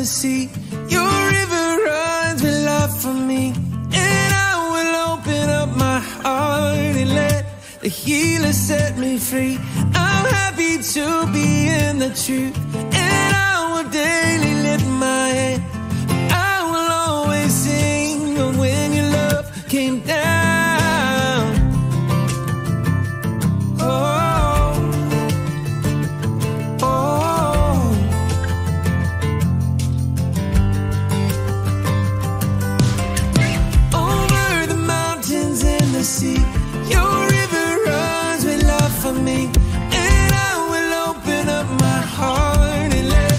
sea. Your river runs with love for me, and I will open up my heart and let the healer set me free. I'm happy to be in the truth, and I will daily lift my hand. I will always sing of when your love came down. Oh, oh. Over the mountains and the sea, your river runs with love for me, and I will open up my heart and let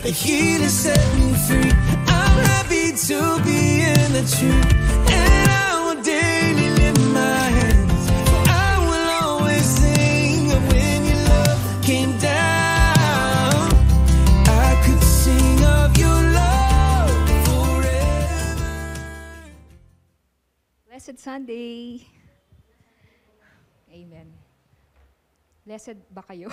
the healer set me free. I'm happy to be in the truth, and I will daily lift my hands. I will always sing of when your love came down. I could sing of your love forever. Blessed Sunday. Amen. Blessed ba kayo?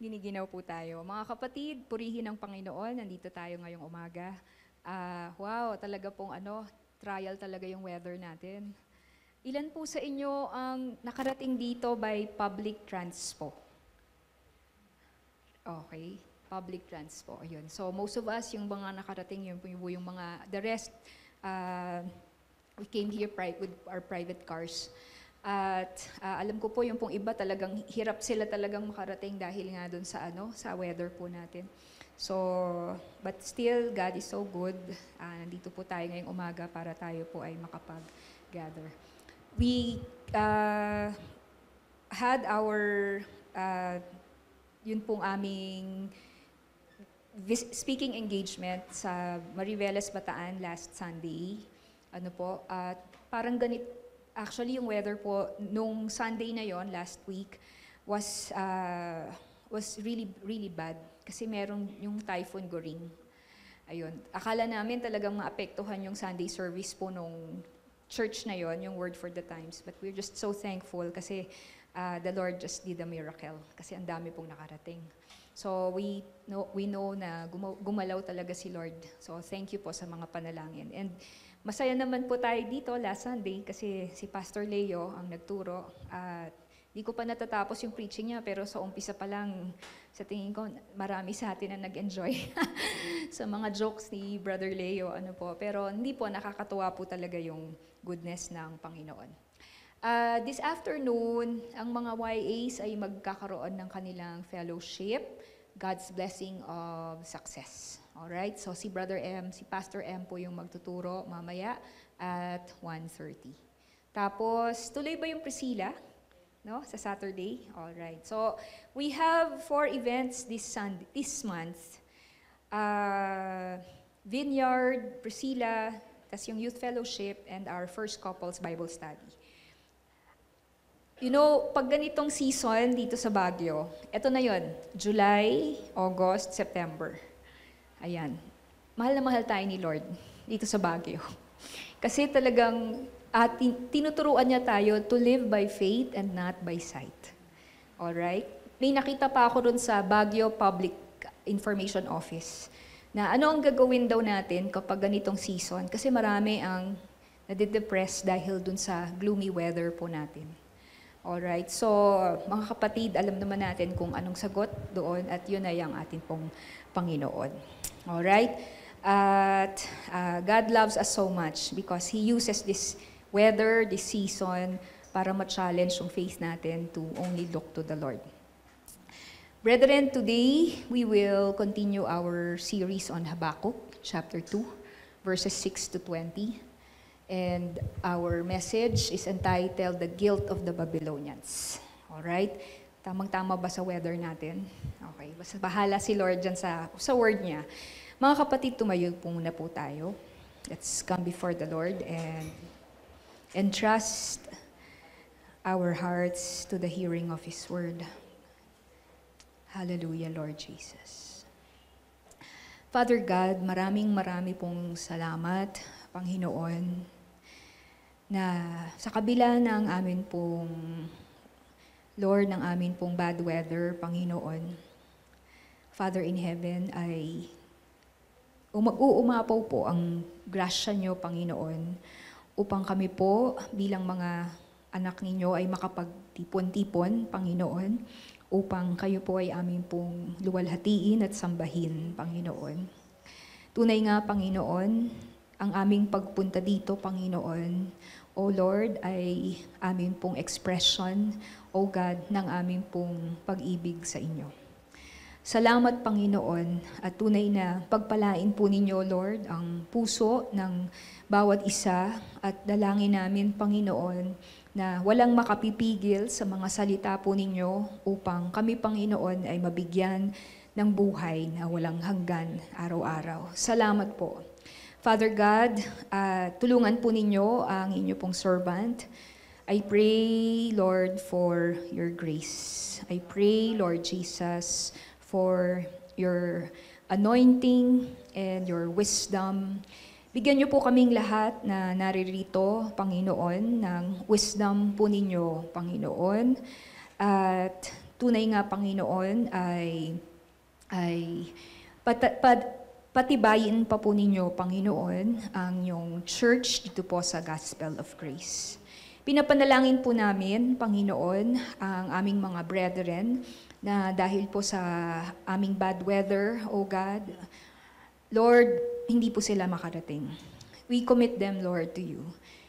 Giniginaw po tayo. Mga kapatid, purihin ang Panginoon. Nandito tayo ngayong umaga. Wow, talaga pong trial talaga yung weather natin. Ilan po sa inyo ang nakarating dito by public transpo? Okay, public transpo. Ayun. So most of us, yung mga nakarating, yung mga, the rest, we came here with our private cars. At alam ko po yung pong iba talagang hirap sila talagang makarating dahil nga doon sa weather po natin. So, but still, God is so good. Nandito po tayo ngayong umaga para tayo po ay makapag-gather. We had our, yun pong aming speaking engagement sa Mariveles, Bataan last Sunday. Parang ganito. Actually, yung weather po, nung Sunday na yon last week, was really, really bad. Kasi meron yung Typhoon Goring. Ayun. Akala namin talagang maapektuhan yung Sunday service po nung church na yon, yung Word for the Times. But we're just so thankful kasi the Lord just did a miracle. Kasi ang dami pong nakarating. So we know na gumalaw talaga si Lord. So thank you po sa mga panalangin. And masaya naman po tayo dito last Sunday kasi si Pastor Leo ang nagturo. At di ko pa natatapos yung preaching niya, pero sa umpisa pa lang, sa tingin ko, marami sa atin na nag-enjoy sa mga jokes ni Brother Leo. Pero hindi po, nakakatuwa po talaga yung goodness ng Panginoon. This afternoon, ang mga YAs ay magkakaroon ng kanilang fellowship, God's Blessing of Success. Alright, so si Pastor M po yung magtuturo mamaya at 1:30. Tapos, tuloy ba yung Priscilla? No? Sa Saturday? Alright, so we have 4 events this month. Vineyard, Priscilla, tas yung Youth Fellowship, and our First Couples Bible Study. You know, pag ganitong season dito sa Baguio, eto na yon, July, August, September. Ayan. Mahal na mahal tayo ni Lord dito sa Baguio. Kasi talagang tinuturuan niya tayo to live by faith and not by sight. Alright? May nakita pa ako dun sa Baguio Public Information Office na ano ang gagawin daw natin kapag ganitong season. Kasi marami ang nadidepress dahil dun sa gloomy weather po natin. Alright? So, mga kapatid, alam naman natin kung anong sagot doon at yun ay ang atin pong Panginoon. Alright? At God loves us so much because He uses this weather, this season, para ma-challenge yung faith natin to only look to the Lord. Brethren, today we will continue our series on Habakkuk, chapter 2, verses 6 to 20. And our message is entitled, The Guilt of the Babylonians. Alright? Tamang-tama ba sa weather natin? Okay. Basta bahala si Lord dyan sa word niya. Mga kapatid, tumayo po muna po tayo. Let's come before the Lord and entrust our hearts to the hearing of His word. Hallelujah, Lord Jesus. Father God, marami pong salamat, Panginoon, na sa kabila ng amin pong, Lord, ng amin pong bad weather, Panginoon, Father in heaven, ay uumapaw po ang grasya niyo, Panginoon, upang kami po bilang mga anak ninyo ay makapagtipon-tipon, Panginoon, upang kayo po ay aming pong luwalhatiin at sambahin, Panginoon. Tunay nga, Panginoon, ang aming pagpunta dito, Panginoon, O Lord, ay aming pong expression, O God, ng aming pong pag-ibig sa inyo. Salamat, Panginoon, at tunay na pagpalain po ninyo, Lord, ang puso ng bawat isa at dalangin namin, Panginoon, na walang makapipigil sa mga salita po ninyo upang kami, Panginoon, ay mabigyan ng buhay na walang hanggan araw-araw. Salamat po. Father God, tulungan po ninyo ang inyo pong servant. I pray, Lord, for your grace. I pray, Lord Jesus, for your anointing and your wisdom. Bigyan niyo po kaming lahat na naririto, Panginoon, ng wisdom po ninyo, Panginoon. At tunay nga, Panginoon, ay patibayin pa po ninyo, Panginoon, ang yung church dito po sa Gospel of Grace. Pinapanalangin po namin, Panginoon, ang aming mga brethren na dahil po sa aming bad weather, O God, Lord, hindi po sila makarating. We commit them, Lord, to you.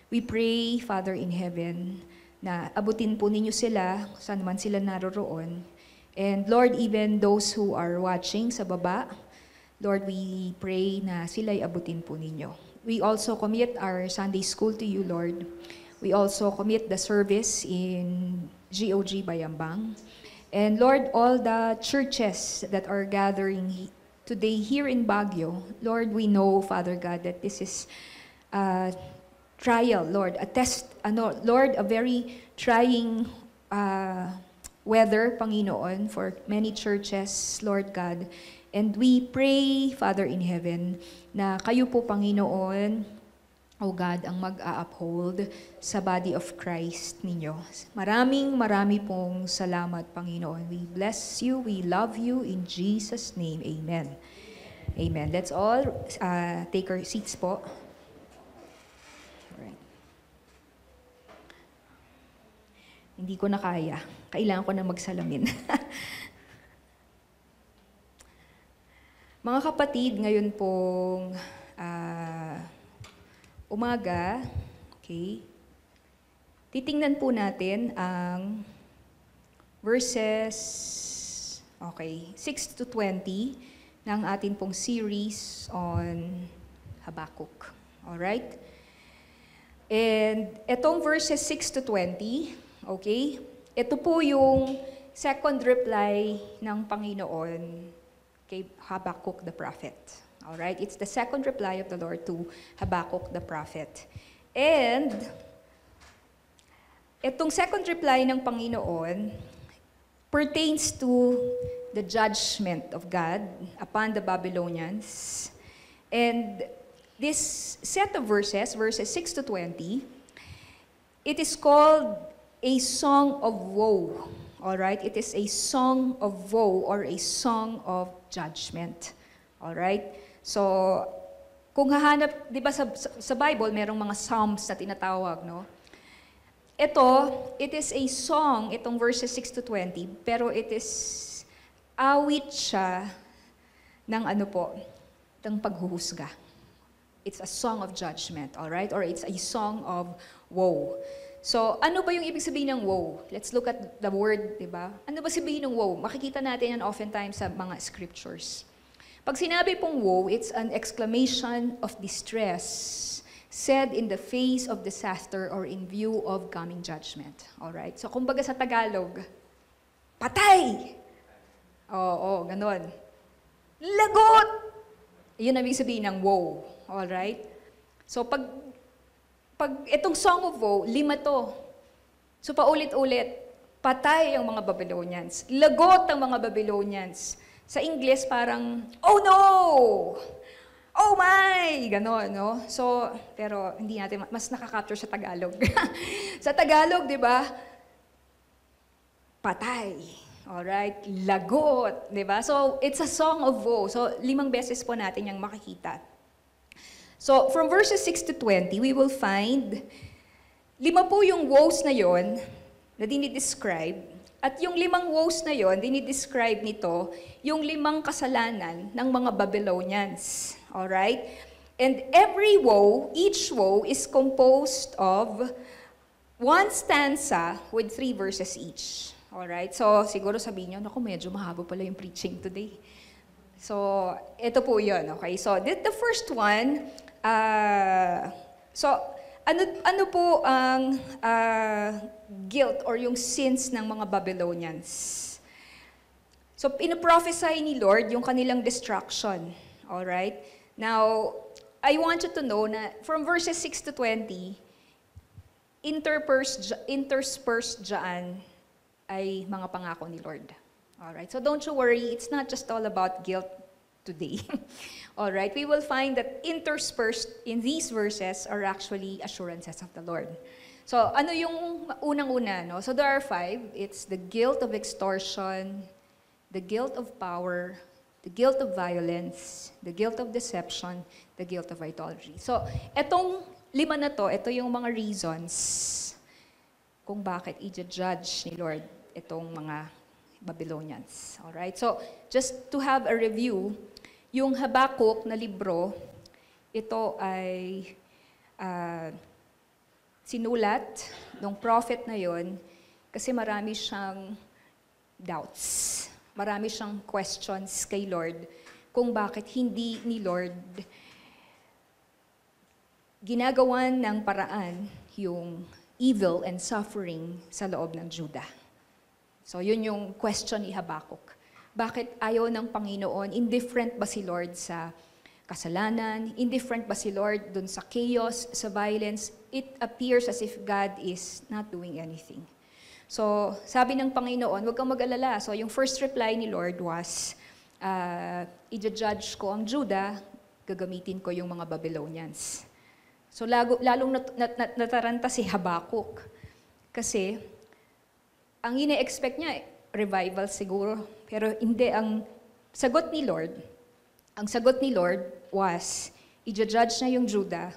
We pray, Father in heaven, na abutin po ninyo sila, saan man sila naroroon. And Lord, even those who are watching sa baba, Lord, we pray na sila'y abutin po ninyo. We also commit our Sunday school to you, Lord. We also commit the service in GOG Bayambang. And Lord, all the churches that are gathering today here in Baguio, Lord, we know, Father God, that this is a trial, Lord, a test, Lord, a very trying weather, Panginoon, for many churches, Lord God. And we pray, Father in heaven, na kayo po, Panginoon, O God, ang mag-a-uphold sa body of Christ ninyo. Marami pong salamat, Panginoon. We bless you, we love you, in Jesus' name, amen. Amen. Let's all take our seats po. Alright. Hindi ko na kaya. Kailangan ko na magsalamin. Mga kapatid, ngayon pong umaga, okay, titingnan po natin ang verses, okay, 6 to 20 ng atin pong series on Habakkuk. Alright? And itong verses 6 to 20, okay, ito po yung second reply ng Panginoon kay Habakkuk the prophet. All right? It's the second reply of the Lord to Habakkuk the prophet. And itong second reply ng Panginoon pertains to the judgment of God upon the Babylonians. And this set of verses, verses 6 to 20, it is called a song of woe. All right? It is a song of woe or a song of judgment. All right? So, kung hahanap, 'di ba sa Bible merong mga psalms na tinatawag, no? Ito, it is a song, itong verses 6 to 20, pero it is awit siya ng ng paghuhusga. It's a song of judgment, all right? Or it's a song of woe. So, ano ba yung ibig sabihin ng woe? Let's look at the word, di ba? Ano ba sabihin ng woe? Makikita natin yan oftentimes sa mga scriptures. Pag sinabi pong woe, it's an exclamation of distress said in the face of disaster or in view of coming judgment. Alright? So, kumbaga sa Tagalog, patay! Oo, ganon. Lagot! Yun ang ibig sabihin ng woe. Alright? So, pag itong Song of Woe, 5 to. So paulit-ulit, patay ang mga Babylonians. Lagot ang mga Babylonians. Sa English parang, oh no! Oh my! Ganon, no? So, pero hindi natin, mas nakaka-capture sa Tagalog. Sa Tagalog, di ba? Patay. Alright, lagot, di ba? So, it's a song of woe. So, 5 beses po natin yung makikita. So, from verses 6 to 20, we will find 5 po yung woes na yon na dinidescribe. At yung 5 woes na yon, dinidescribe nito yung 5 kasalanan ng mga Babylonians. Alright? And every woe, each woe is composed of 1 stanza with 3 verses each. Alright? So, siguro sabihin nyo, naku, medyo mahaba pala yung preaching today. So, ito po yun. Okay? So, the first one, ano po ang guilt or yung sins ng mga Babylonians? So, pinoprophesy ni Lord yung kanilang destruction. Alright? Now, I want you to know na from verses 6 to 20, interspersed dyan ay mga pangako ni Lord. Alright? So, don't you worry, it's not just all about guilt today. Alright, we will find that interspersed in these verses are actually assurances of the Lord. So, ano yung unang-una, no? So, there are 5. It's the guilt of extortion, the guilt of power, the guilt of violence, the guilt of deception, the guilt of idolatry. So, etong 5 na to, ito yung mga reasons kung bakit i-judge ni Lord itong mga Babylonians. Alright, so, just to have a review, yung Habakuk na libro, ito ay sinulat ng prophet na yon kasi marami siyang doubts. Marami siyang questions kay Lord kung bakit hindi ni Lord ginagawan ng paraan yung evil and suffering sa loob ng Judah. So yun yung question ni Habakuk. Bakit ayaw ng Panginoon? Indifferent ba si Lord sa kasalanan? Indifferent ba si Lord dun sa chaos, sa violence? It appears as if God is not doing anything. So, sabi ng Panginoon, huwag kang mag-alala. So, yung first reply ni Lord was, i-judge ko ang Judah, gagamitin ko yung mga Babylonians. So, lalong nataranta si Habakuk. Kasi, ang ine-expect niya, revival siguro. Pero hindi, ang sagot ni Lord was, i-judge na yung Judah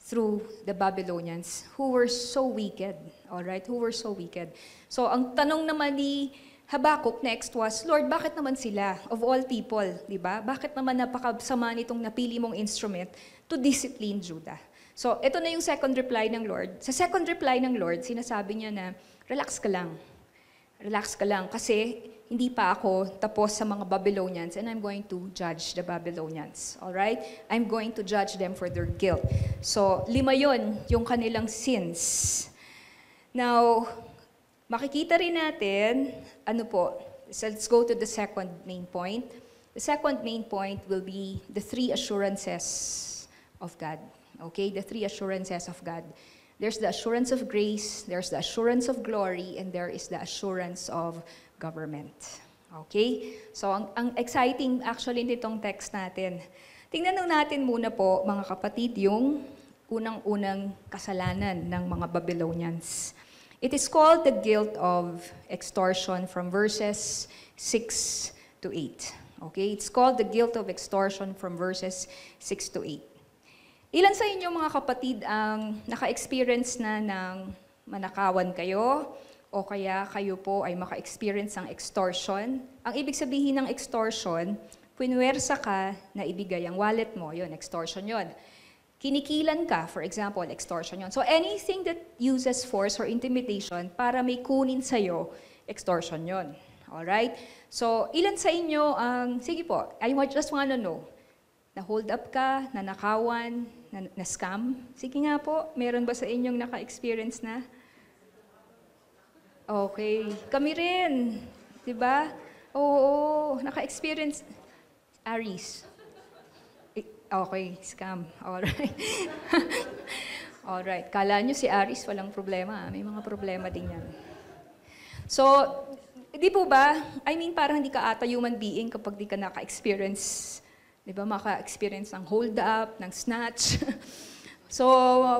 through the Babylonians who were so wicked. Alright? Who were so wicked. So, ang tanong naman ni Habakuk next was, Lord, bakit naman sila, of all people, di ba? Bakit naman napakasama nitong napili mong instrument to discipline Judah? So, ito na yung second reply ng Lord. Sa second reply ng Lord, sinasabi niya na, relax ka lang. Relax ka lang kasi hindi pa ako tapos sa mga Babylonians and I'm going to judge the Babylonians. Alright? I'm going to judge them for their guilt. So, 5 yun, yung kanilang sins. Now, makikita rin natin, so let's go to the second main point. The second main point will be the 3 assurances of God. Okay? The 3 assurances of God. There's the assurance of grace, there's the assurance of glory, and there is the assurance of government. Okay? So, ang exciting actually nitong text natin. Tingnan natin muna po, mga kapatid, yung unang-unang kasalanan ng mga Babylonians. It is called the guilt of extortion from verses 6 to 8. Okay? It's called the guilt of extortion from verses 6 to 8. Ilan sa inyo mga kapatid ang naka-experience na ng manakawan kayo o kaya kayo po ay maka-experience ng extortion? Ang ibig sabihin ng extortion, pinuwersa ka na ibigay ang wallet mo, yun, extortion yun. Kinikilan ka, for example, extortion yun. So anything that uses force or intimidation para may kunin sa'yo, extortion yun. Alright? So ilan sa inyo ang, sige po, I just wanna know, na-hold up ka, nanakawan, na-scam? Sige nga po, meron ba sa inyong naka-experience na? Okay. Kami rin. Diba? Oo, naka-experience. Aries. Okay, scam. Alright. Alright. Kala nyo si Aries, walang problema. May mga problema din yan. So, di po ba? I mean, parang hindi ka ata human being kapag di ka naka-experience. Di ba, maka-experience ng hold-up, ng snatch. So,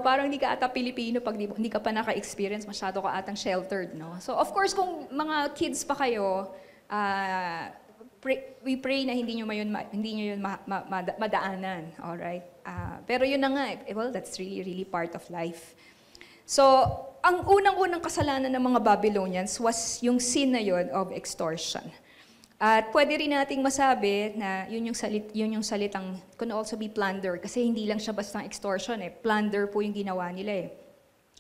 parang hindi ka ata Pilipino pag hindi ka pa naka-experience, masyado ka atang sheltered, no? So, of course, kung mga kids pa kayo, we pray na hindi nyo yun madaanan. Alright? Pero yun na nga, well, that's really, really part of life. So, ang unang-unang kasalanan ng mga Babylonians was yung sin na yun of extortion. At pwede rin nating masabi na yun yung salitang can also be plunder kasi hindi lang siya basta extortion plunder po yung ginawa nila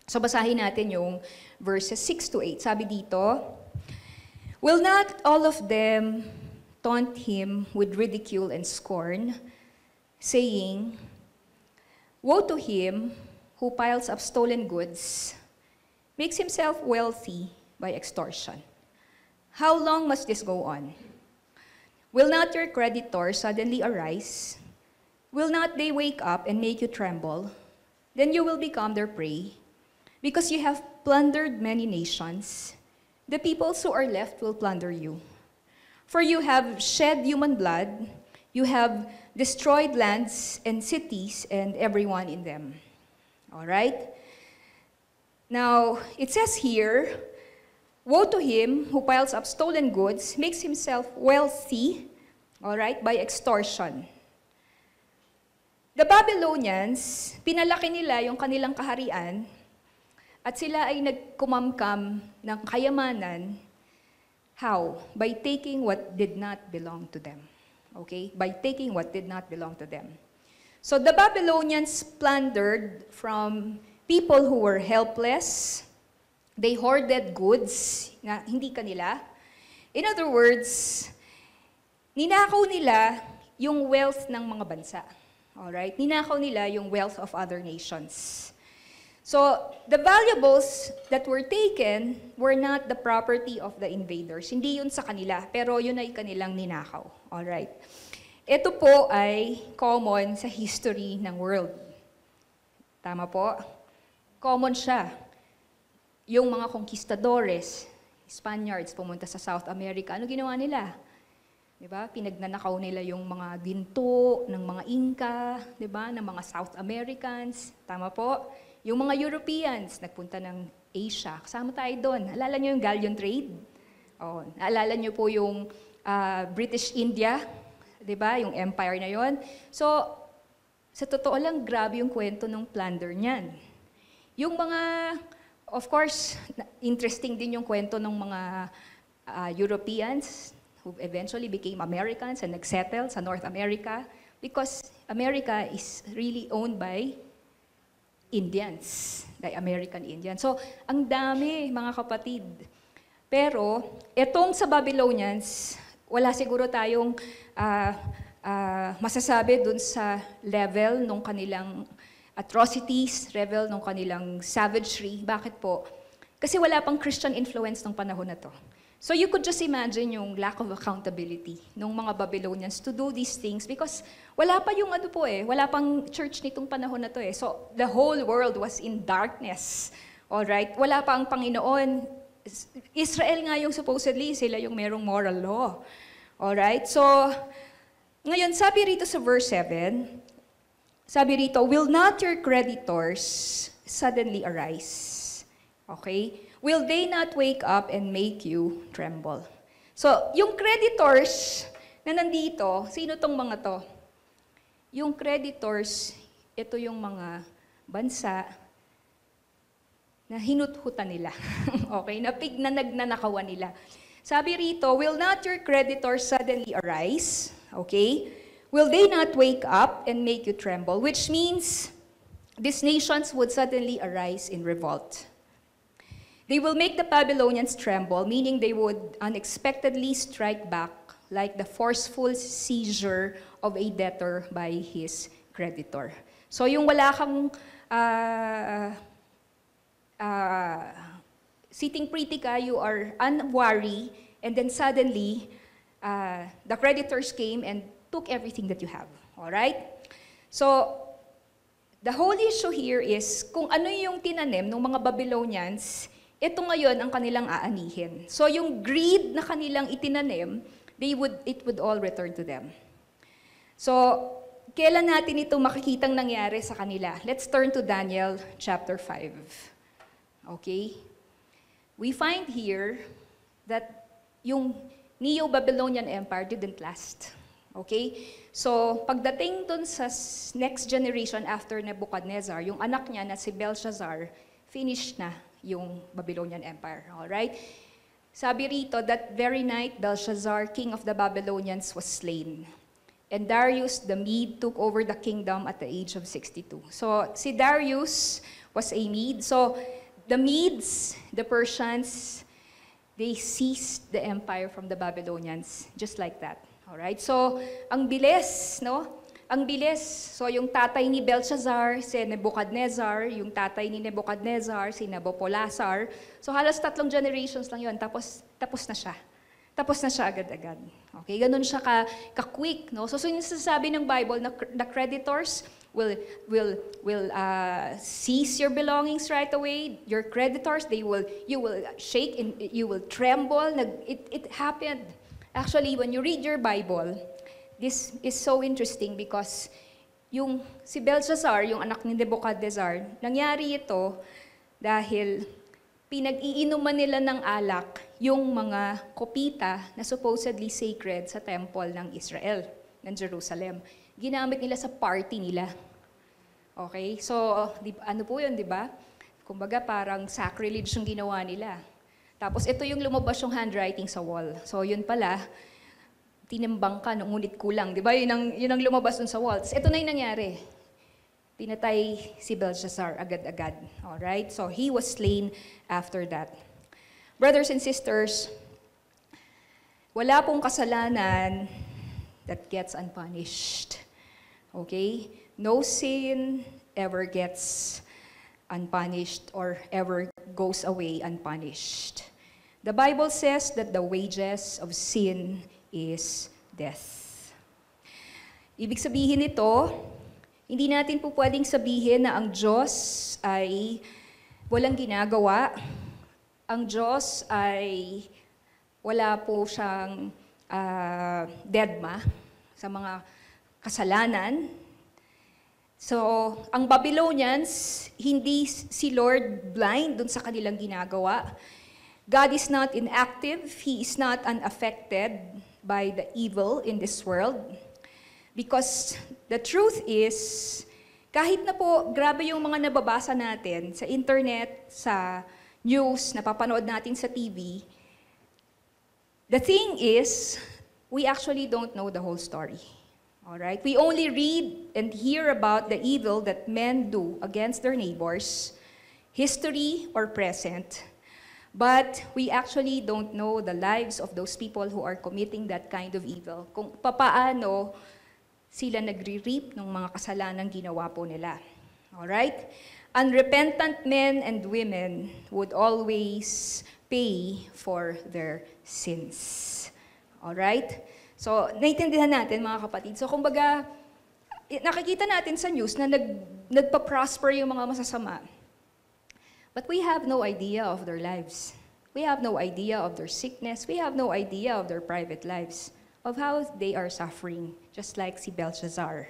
So basahin natin yung verses 6 to 8. Sabi dito, will not all of them taunt him with ridicule and scorn, saying, woe to him who piles up stolen goods, makes himself wealthy by extortion. How long must this go on? Will not your creditors suddenly arise? Will not they wake up and make you tremble? Then you will become their prey. Because you have plundered many nations, the peoples who are left will plunder you. For you have shed human blood, you have destroyed lands and cities and everyone in them. All right? Now, it says here, woe to him who piles up stolen goods, makes himself wealthy, all right, by extortion. The Babylonians, pinalaki nila yung kanilang kaharian at sila ay nagkumamkam ng kayamanan. How? By taking what did not belong to them. Okay? By taking what did not belong to them. So the Babylonians plundered from people who were helpless. They hoarded goods na hindi kanila. In other words, ninakaw nila yung wealth ng mga bansa. Alright? Ninakaw nila yung wealth of other nations. So, the valuables that were taken were not the property of the invaders. Hindi yun sa kanila, pero yun ay kanilang ninakaw. Alright? Ito po ay common sa history ng world. Tama po? Common siya. Yung mga conquistadores, Spaniards, pumunta sa South America, ano ginawa nila? Diba? Pinagnanakaw nila yung mga ginto ng mga Inca, diba? Ng mga South Americans. Tama po? Yung mga Europeans, nagpunta ng Asia. Kasama tayo doon. Alala nyo yung galleon trade? Oh, naalala nyo po yung British India? Diba? Yung empire na yon. So, sa totoo lang, grabe yung kwento ng plunder niyan. Yung mga, of course, interesting din yung kwento ng mga Europeans who eventually became Americans and nagsettle sa North America because America is really owned by Indians, the American Indians. So, ang dami, mga kapatid. Pero, etong sa Babylonians, wala siguro tayong masasabi dun sa level ng kanilang atrocities, level ng kanilang savagery. Bakit po? Kasi wala pang Christian influence ng panahon na to. So you could just imagine yung lack of accountability ng mga Babylonians to do these things because wala pa yung wala pang church nitong panahon na to So the whole world was in darkness. All right? Wala pa ang Panginoon. Israel nga yung supposedly sila yung merong moral law. All right? So ngayon sabi rito sa verse 7, sabi rito, will not your creditors suddenly arise? Okay? Will they not wake up and make you tremble? So, yung creditors na nandito, sino tong mga to? Yung creditors, ito yung mga bansa na hinuthutan nila. Okay? Na nagnanakawan nila. Sabi rito, will not your creditors suddenly arise? Okay? Will they not wake up and make you tremble? Which means, these nations would suddenly arise in revolt. They will make the Babylonians tremble, meaning they would unexpectedly strike back like the forceful seizure of a debtor by his creditor. So yung wala kang sitting pretty ka, you are unworried, and then suddenly, the creditors came and took everything that you have. Alright? So, the whole issue here is kung ano yung tinanim ng mga Babylonians, ito ngayon ang kanilang aanihin. So yung greed na kanilang itinanim, it would all return to them. So, kailan natin ito makikitang nangyari sa kanila? Let's turn to Daniel chapter 5. Okay? We find here that yung Neo-Babylonian Empire didn't last. Okay? So, pagdating dun sa next generation after Nebuchadnezzar, yung anak niya na si Belshazzar, finished na yung Babylonian Empire. Alright? Sabi rito, that very night, Belshazzar, king of the Babylonians, was slain. And Darius the Mede took over the kingdom at the age of 62. So, si Darius was a Mede. So, the Medes, the Persians, they seized the empire from the Babylonians, just like that. Alright? So, ang bilis, no? Ang bilis. So, yung tatay ni Belshazzar, si Nebuchadnezzar, yung tatay ni Nebuchadnezzar, si Nabopolassar. So, halos 3 generations lang yun, tapos na siya. Tapos na siya agad-agad. Okay? Ganun siya ka-quick, no? So, yung sasabi ng Bible na the creditors will seize your belongings right away. Your creditors, you will shake and you will tremble. It happened. Actually, when you read your Bible, this is so interesting because si Belshazzar, yung anak ni Nebuchadnezzar, nangyari ito dahil pinag-iinuman nila ng alak yung mga kopita na supposedly sacred sa temple ng Israel, ng Jerusalem. Ginamit nila sa party nila. Okay? So, ano po yun, di ba? Kumbaga, parang sacrilege yung ginawa nila. Tapos, ito yung lumabas yung handwriting sa wall. So, yun pala, tinimbang ka, ngunit kulang. Di ba? Yun ang lumabas dun sa wall. Tapos, ito na yung nangyari. Pinatay si Belshazzar agad-agad. Alright? So, he was slain after that. Brothers and sisters, wala pong kasalanan that gets unpunished. Okay? No sin ever gets unpunished or ever goes away unpunished. The Bible says that the wages of sin is death. Ibig sabihin nito, hindi natin po pwedeng sabihin na ang Diyos ay walang ginagawa. Ang Diyos ay wala po siyang deadma sa mga kasalanan. So, ang Babylonians, hindi si Lord blind dun sa kanilang ginagawa. God is not inactive. He is not unaffected by the evil in this world. Because the truth is, kahit na po grabe yung mga nababasa natin sa internet, sa news, napapanood natin sa TV, the thing is, we actually don't know the whole story. Alright? We only read and hear about the evil that men do against their neighbors, history or present, but we actually don't know the lives of those people who are committing that kind of evil. Kung papaano sila nagre-reap ng mga kasalanang ginawa po nila. Alright? Unrepentant men and women would always pay for their sins. Alright? So, naiintindihan natin mga kapatid. So, kumbaga, nakikita natin sa news na nagpa-prosper yung mga masasama. But we have no idea of their lives. We have no idea of their sickness. We have no idea of their private lives, of how they are suffering, just like si Belshazzar.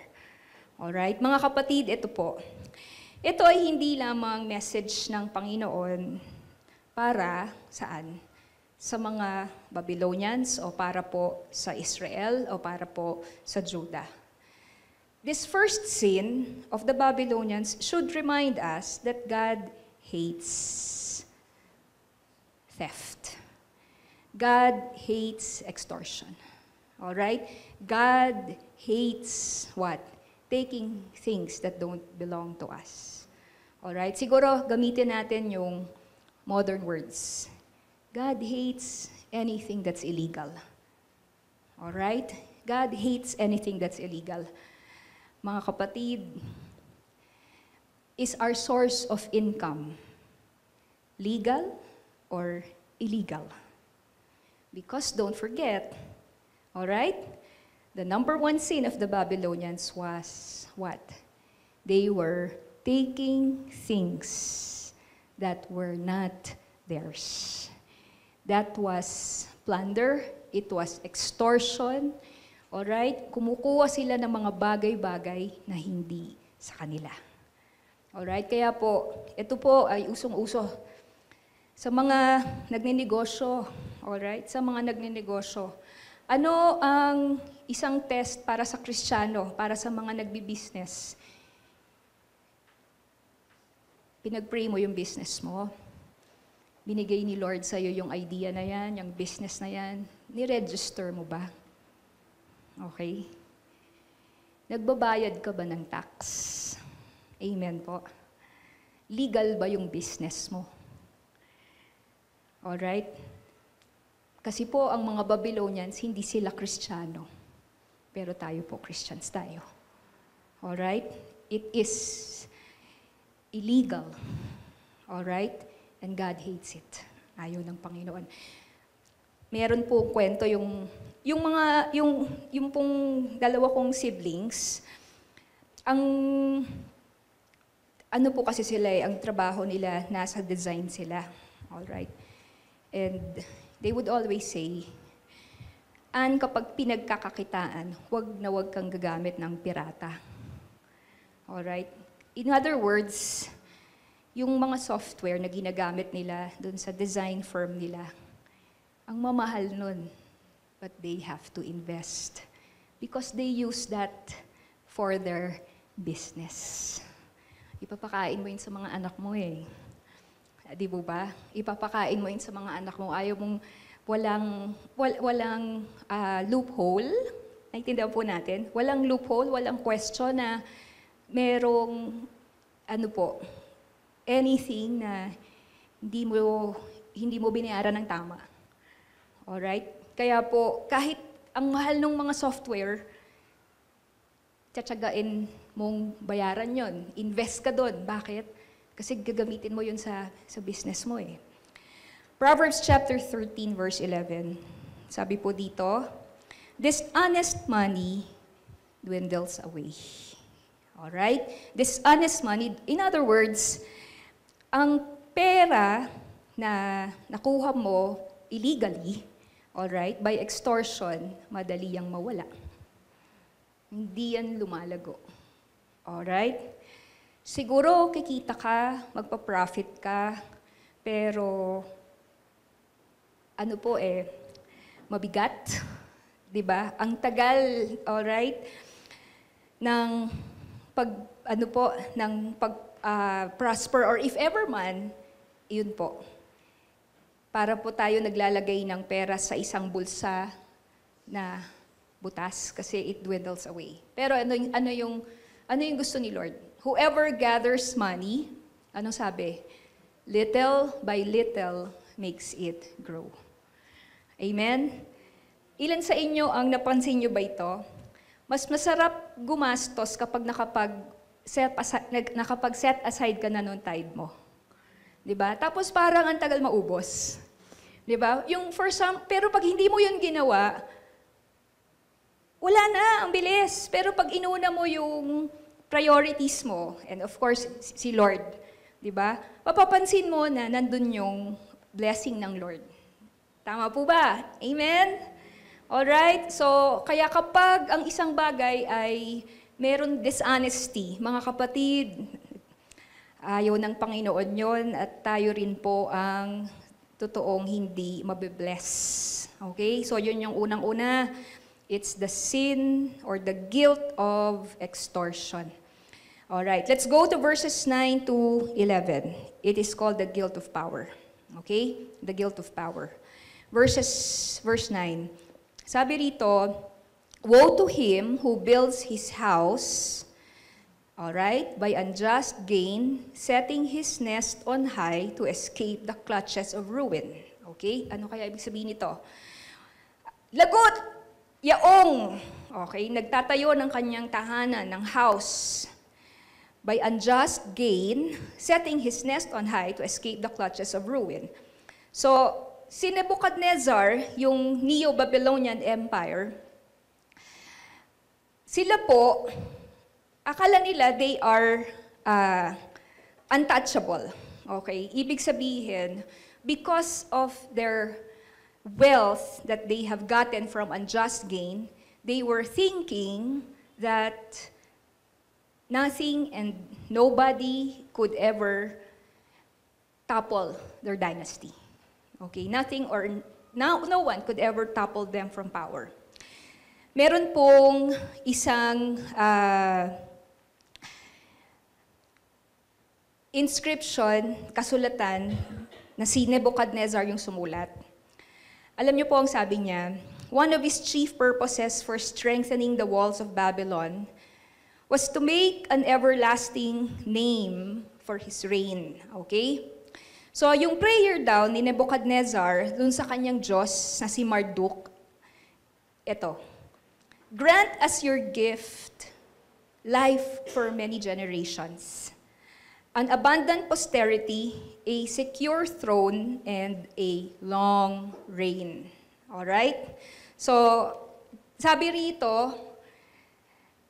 Alright? Mga kapatid, ito po. Ito ay hindi lamang message ng Panginoon para saan? Sa mga Babylonians o para po sa Israel o para po sa Judah. This first sin of the Babylonians should remind us that God hates theft. God hates extortion. All right? God hates what? Taking things that don't belong to us. All right? Siguro gamitin natin yung modern words. God hates anything that's illegal. All right? God hates anything that's illegal. Mga kapatid, is our source of income legal or illegal? Because don't forget, all right? The number one sin of the Babylonians was what? They were taking things that were not theirs. That was plunder, it was extortion, alright? Kumukuha sila ng mga bagay-bagay na hindi sa kanila. Alright? Kaya po, ito po ay usong-uso sa mga nagninegosyo, Alright? Sa mga nagnenegosyo. Ano ang isang test para sa Kristiyano, para sa mga nagbi-business? Pinag-pray mo yung business mo. Binigay ni Lord sa'yo yung idea na yan, yung business na yan. Ni-register mo ba? Okay? Nagbabayad ka ba ng tax? Amen po. Legal ba yung business mo? Alright? Kasi po, ang mga Babylonians, hindi sila Kristiyano. Pero tayo po, Christians tayo. Alright? It is illegal. Alright? And God hates it. Ayaw ng Panginoon. Meron po kwento yung pong dalawa kong siblings, ano po kasi sila ang trabaho nila, nasa design sila. Alright? And they would always say, kapag pinagkakakitaan, wag kang gagamit ng pirata. Alright? In other words, yung mga software na ginagamit nila dun sa design firm nila, ang mamahal nun, but they have to invest because they use that for their business. Ipapakain mo yun sa mga anak mo eh. Di ba? Ipapakain mo yun sa mga anak mo. Ayaw mong walang loophole. Naintindihan po natin. Walang loophole, walang question na merong anything na hindi mo binayaran ng tama. Alright? Kaya po, kahit ang mahal ng mga software, tsatsagain mong bayaran yon. Invest ka doon. Bakit? Kasi gagamitin mo yun sa business mo eh. Proverbs chapter 13, verse 11. Sabi po dito, dishonest money dwindles away. Alright? Dishonest money, in other words, ang pera na nakuha mo illegally, alright, by extortion, madali yang mawala. Hindi yan lumalago. Alright? Siguro kikita ka, magpa-profit ka, pero mabigat, 'di ba? Ang tagal, alright, ng prosper, or if ever man, yun po. Para po tayo naglalagay ng pera sa isang bulsa na butas kasi it dwindles away. Pero ano yung gusto ni Lord? Whoever gathers money, anong sabi? Little by little makes it grow. Amen? Ilan sa inyo ang napansin nyo ba ito? Mas masarap gumastos kapag nakapag-set aside ka na nung tithe mo. 'Di ba? Tapos parang ang tagal maubos. 'Di ba? Pero pag hindi mo 'yun ginawa, wala na, ang bilis. Pero pag inuna mo yung priorities mo, and of course si Lord, 'di ba? Mapapansin mo na nandun yung blessing ng Lord. Tama po ba? Amen. Alright? So, kaya kapag ang isang bagay ay meron dishonesty, mga kapatid, ayaw ng Panginoon yon at tayo rin po ang totoong hindi mabibless. Okay? So, yun yung unang-una. It's the sin or the guilt of extortion. Alright, let's go to verses 9 to 11. It is called the guilt of power. Okay? The guilt of power. Verse 9. Sabi rito, woe to him who builds his house, alright, by unjust gain, setting his nest on high to escape the clutches of ruin. Okay? Ano kaya ibig sabihin nito? Lagot! Yaong! Okay? Nagtatayo ng kanyang tahanan, ng house, by unjust gain, setting his nest on high to escape the clutches of ruin. So, si Nebuchadnezzar, yung Neo-Babylonian Empire, sila po, akala nila they are untouchable. Okay? Ibig sabihin, because of their wealth that they have gotten from unjust gain, they were thinking that nothing and nobody could ever topple their dynasty. Okay, nothing or no one could ever topple them from power. Meron pong isang inscription, kasulatan, na si Nebuchadnezzar yung sumulat. Alam niyo po ang sabi niya, one of his chief purposes for strengthening the walls of Babylon was to make an everlasting name for his reign. Okay? So, yung prayer daw ni Nebuchadnezzar dun sa kanyang Diyos na si Marduk, ito, grant as your gift life for many generations, an abundant posterity, a secure throne, and a long reign. Alright? So, sabi rito,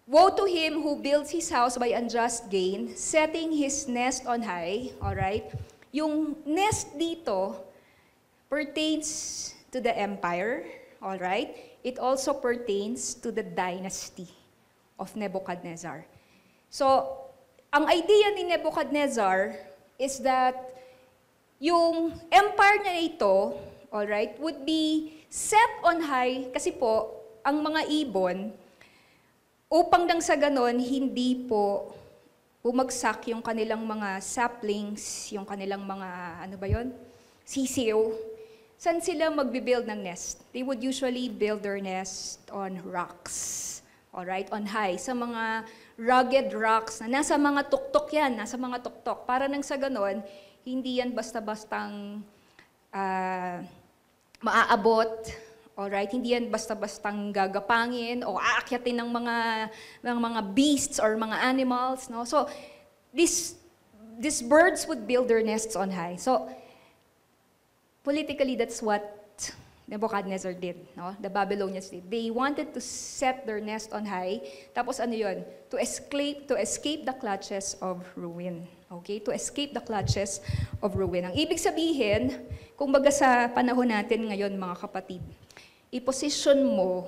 woe to him who builds his house by unjust gain, setting his nest on high. Alright? Yung nest dito pertains to the empire. Alright? It also pertains to the dynasty of Nebuchadnezzar. So, ang idea ni Nebuchadnezzar is that yung empire niya ito, alright, would be set on high kasi po, ang mga ibon, upang nang sa ganon, hindi po bumagsak yung kanilang mga saplings, yung kanilang mga, ano ba yun? Sisiw. Saan sila magbibuild ng nest? They would usually build their nest on rocks. Alright, on high, sa mga rugged rocks na nasa mga tuktok yan, nasa mga tuktok. Para nang sa ganon, hindi yan basta-bastang maaabot, alright? Hindi yan basta-bastang gagapangin o aakyatin ng mga beasts or mga animals, no? So, these birds would build their nests on high. So, politically, that's what Nebuchadnezzar did, no? The Babylonians did. They wanted to set their nest on high. Tapos ano yun? To escape the clutches of ruin. Okay? To escape the clutches of ruin. Ang ibig sabihin, kung baga sa panahon natin ngayon, mga kapatid, i-position mo,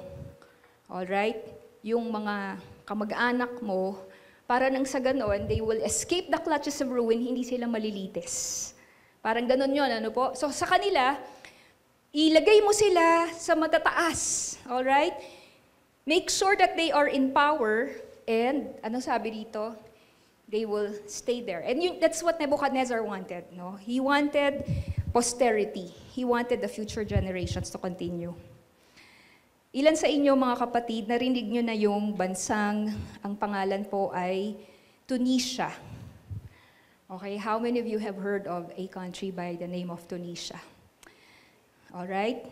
alright, yung mga kamag-anak mo, para nang sa ganon, they will escape the clutches of ruin, hindi sila malilitis. Parang ganon yun, ano po? So sa kanila, ilagay mo sila sa matataas, alright? Make sure that they are in power, and, ano sabi dito? They will stay there. And that's what Nebuchadnezzar wanted, no? He wanted posterity. He wanted the future generations to continue. Ilan sa inyo, mga kapatid, narinig nyo na yung bansang, ang pangalan po ay Tunisia. Okay, how many of you have heard of a country by the name of Tunisia? Alright?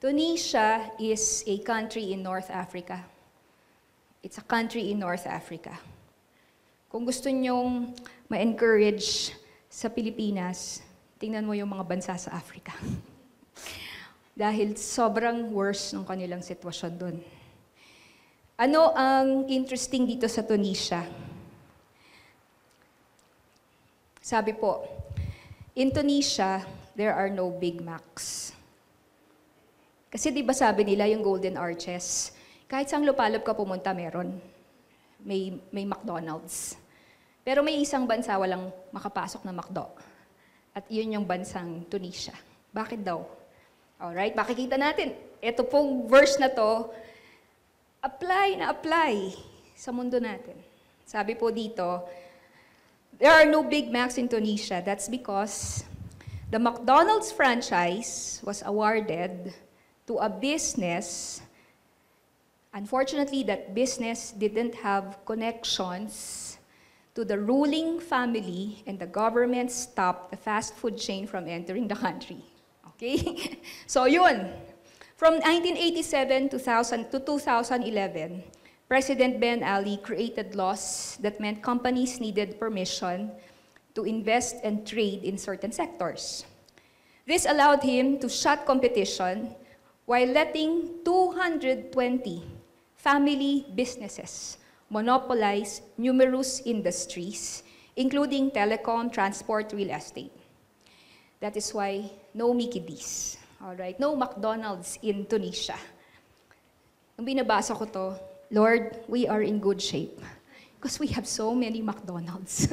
Tunisia is a country in North Africa. It's a country in North Africa. Kung gusto nyong ma-encourage sa Pilipinas, tingnan mo yung mga bansa sa Africa. Dahil sobrang worse ng kanilang sitwasyon doon. Ano ang interesting dito sa Tunisia? Sabi po, in Tunisia, there are no Big Macs. Kasi di ba sabi nila yung Golden Arches, kahit saan lupalop ka pumunta meron. May McDonald's. Pero may isang bansa walang makapasok na McDo. At yun yung bansang Tunisia. Bakit daw? Alright, makikita natin. Ito pong verse na to, apply sa mundo natin. Sabi po dito, there are no Big Macs in Tunisia. That's because the McDonald's franchise was awarded to a business. Unfortunately, that business didn't have connections to the ruling family, and the government stopped the fast food chain from entering the country. Okay? So yun. From 1987 to 2011, President Ben Ali created laws that meant companies needed permission to invest and trade in certain sectors. This allowed him to shut competition while letting 220 family businesses monopolize numerous industries, including telecom, transport, real estate. That is why no Mickey D's, all right? No McDonald's in Tunisia. Nung binabasa ko to, Lord, we are in good shape. Because we have so many McDonald's.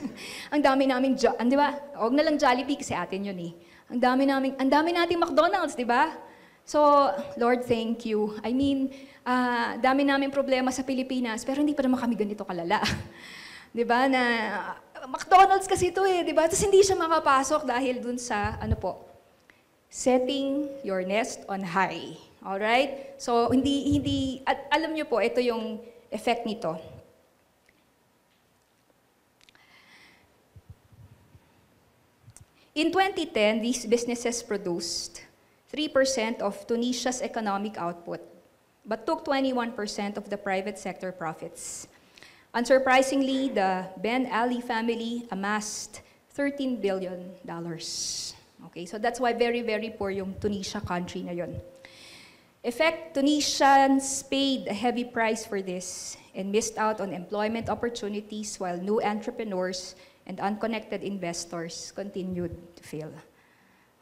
Ang dami naming, di ba? Huwag na lang Jollibee kasi atin yun eh. Ang dami nating McDonald's, di ba? So, Lord, thank you. I mean, dami namin problema sa Pilipinas, pero hindi pa naman kami ganito kalala. 'Di ba? Na McDonald's kasi ito eh, 'di ba? Tapos hindi siya makapasok dahil dun sa setting your nest on high. All right? So, hindi at alam niyo po, ito yung effect nito. In 2010, these businesses produced 3% of Tunisia's economic output, but took 21% of the private sector profits. Unsurprisingly, the Ben Ali family amassed $13 billion. Okay, so that's why very, very poor yung Tunisia country na yun. Tunisians paid a heavy price for this and missed out on employment opportunities while new entrepreneurs and unconnected investors continued to fail.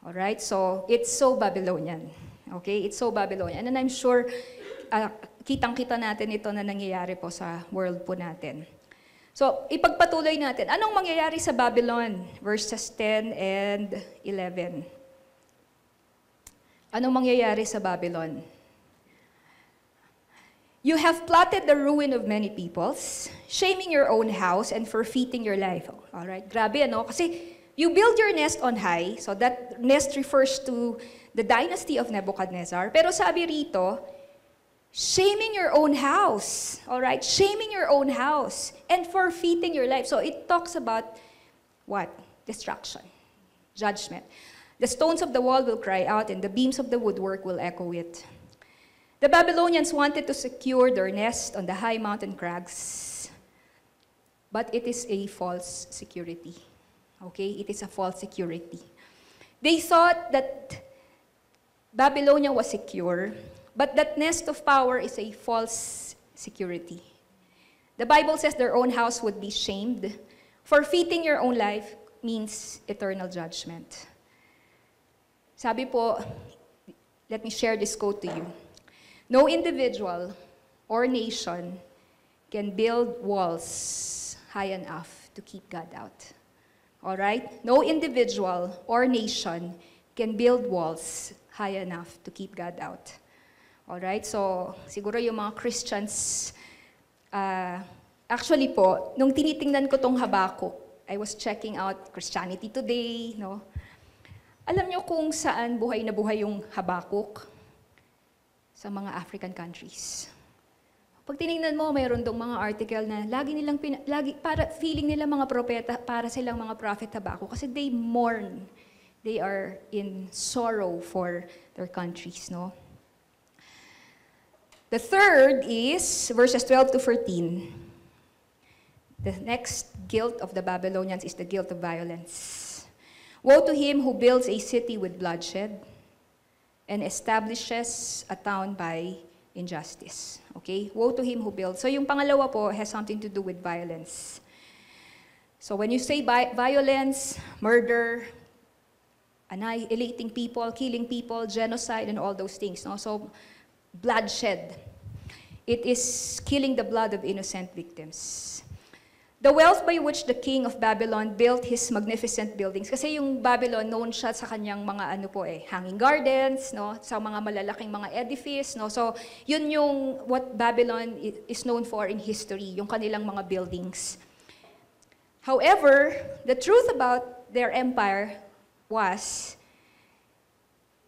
All right, so it's so Babylonian. Okay, it's so Babylonian. And I'm sure kitang-kita natin ito na nangyayari po sa world po natin. So, ipagpatuloy natin. Anong mangyayari sa Babylon? Verses 10 and 11. Anong mangyayari sa Babylon? You have plotted the ruin of many peoples, shaming your own house and forfeiting your life. All right, grabe ano? Kasi you build your nest on high, so that nest refers to the dynasty of Nebuchadnezzar. Pero sabi rito, shaming your own house, all right? Shaming your own house and forfeiting your life. So it talks about what? Destruction, judgment. The stones of the wall will cry out and the beams of the woodwork will echo it. The Babylonians wanted to secure their nest on the high mountain crags, but it is a false security. Okay? It is a false security. They thought that Babylonia was secure, but that nest of power is a false security. The Bible says their own house would be shamed. Forfeiting your own life means eternal judgment. Sabi po, let me share this quote to you. No individual or nation can build walls high enough to keep God out. All right? No individual or nation can build walls high enough to keep God out. All right? So, siguro yung mga Christians, actually po, nung tinitingnan ko tong Habakuk, I was checking out Christianity Today, no? Alam niyo kung saan buhay na buhay yung Habakuk? Sa mga African countries. Pag tinignan mo, mayroon dong mga article na para feeling nila mga propeta, para silang mga prophet Habakuk kasi they mourn. They are in sorrow for their countries, no? The third is verses 12 to 14. The next guilt of the Babylonians is the guilt of violence. Woe to him who builds a city with bloodshed and establishes a town by injustice. Okay? Woe to him who builds. So yung pangalawa po has something to do with violence. So when you say violence, murder, annihilating people, killing people, genocide, and all those things. No? So bloodshed. It is killing the blood of innocent victims. The wealth by which the king of Babylon built his magnificent buildings. Kasi yung Babylon, known siya sa kanyang mga hanging gardens, no? Sa mga malalaking mga edifice. No? So, yun yung what Babylon is known for in history, yung kanilang mga buildings. However, the truth about their empire was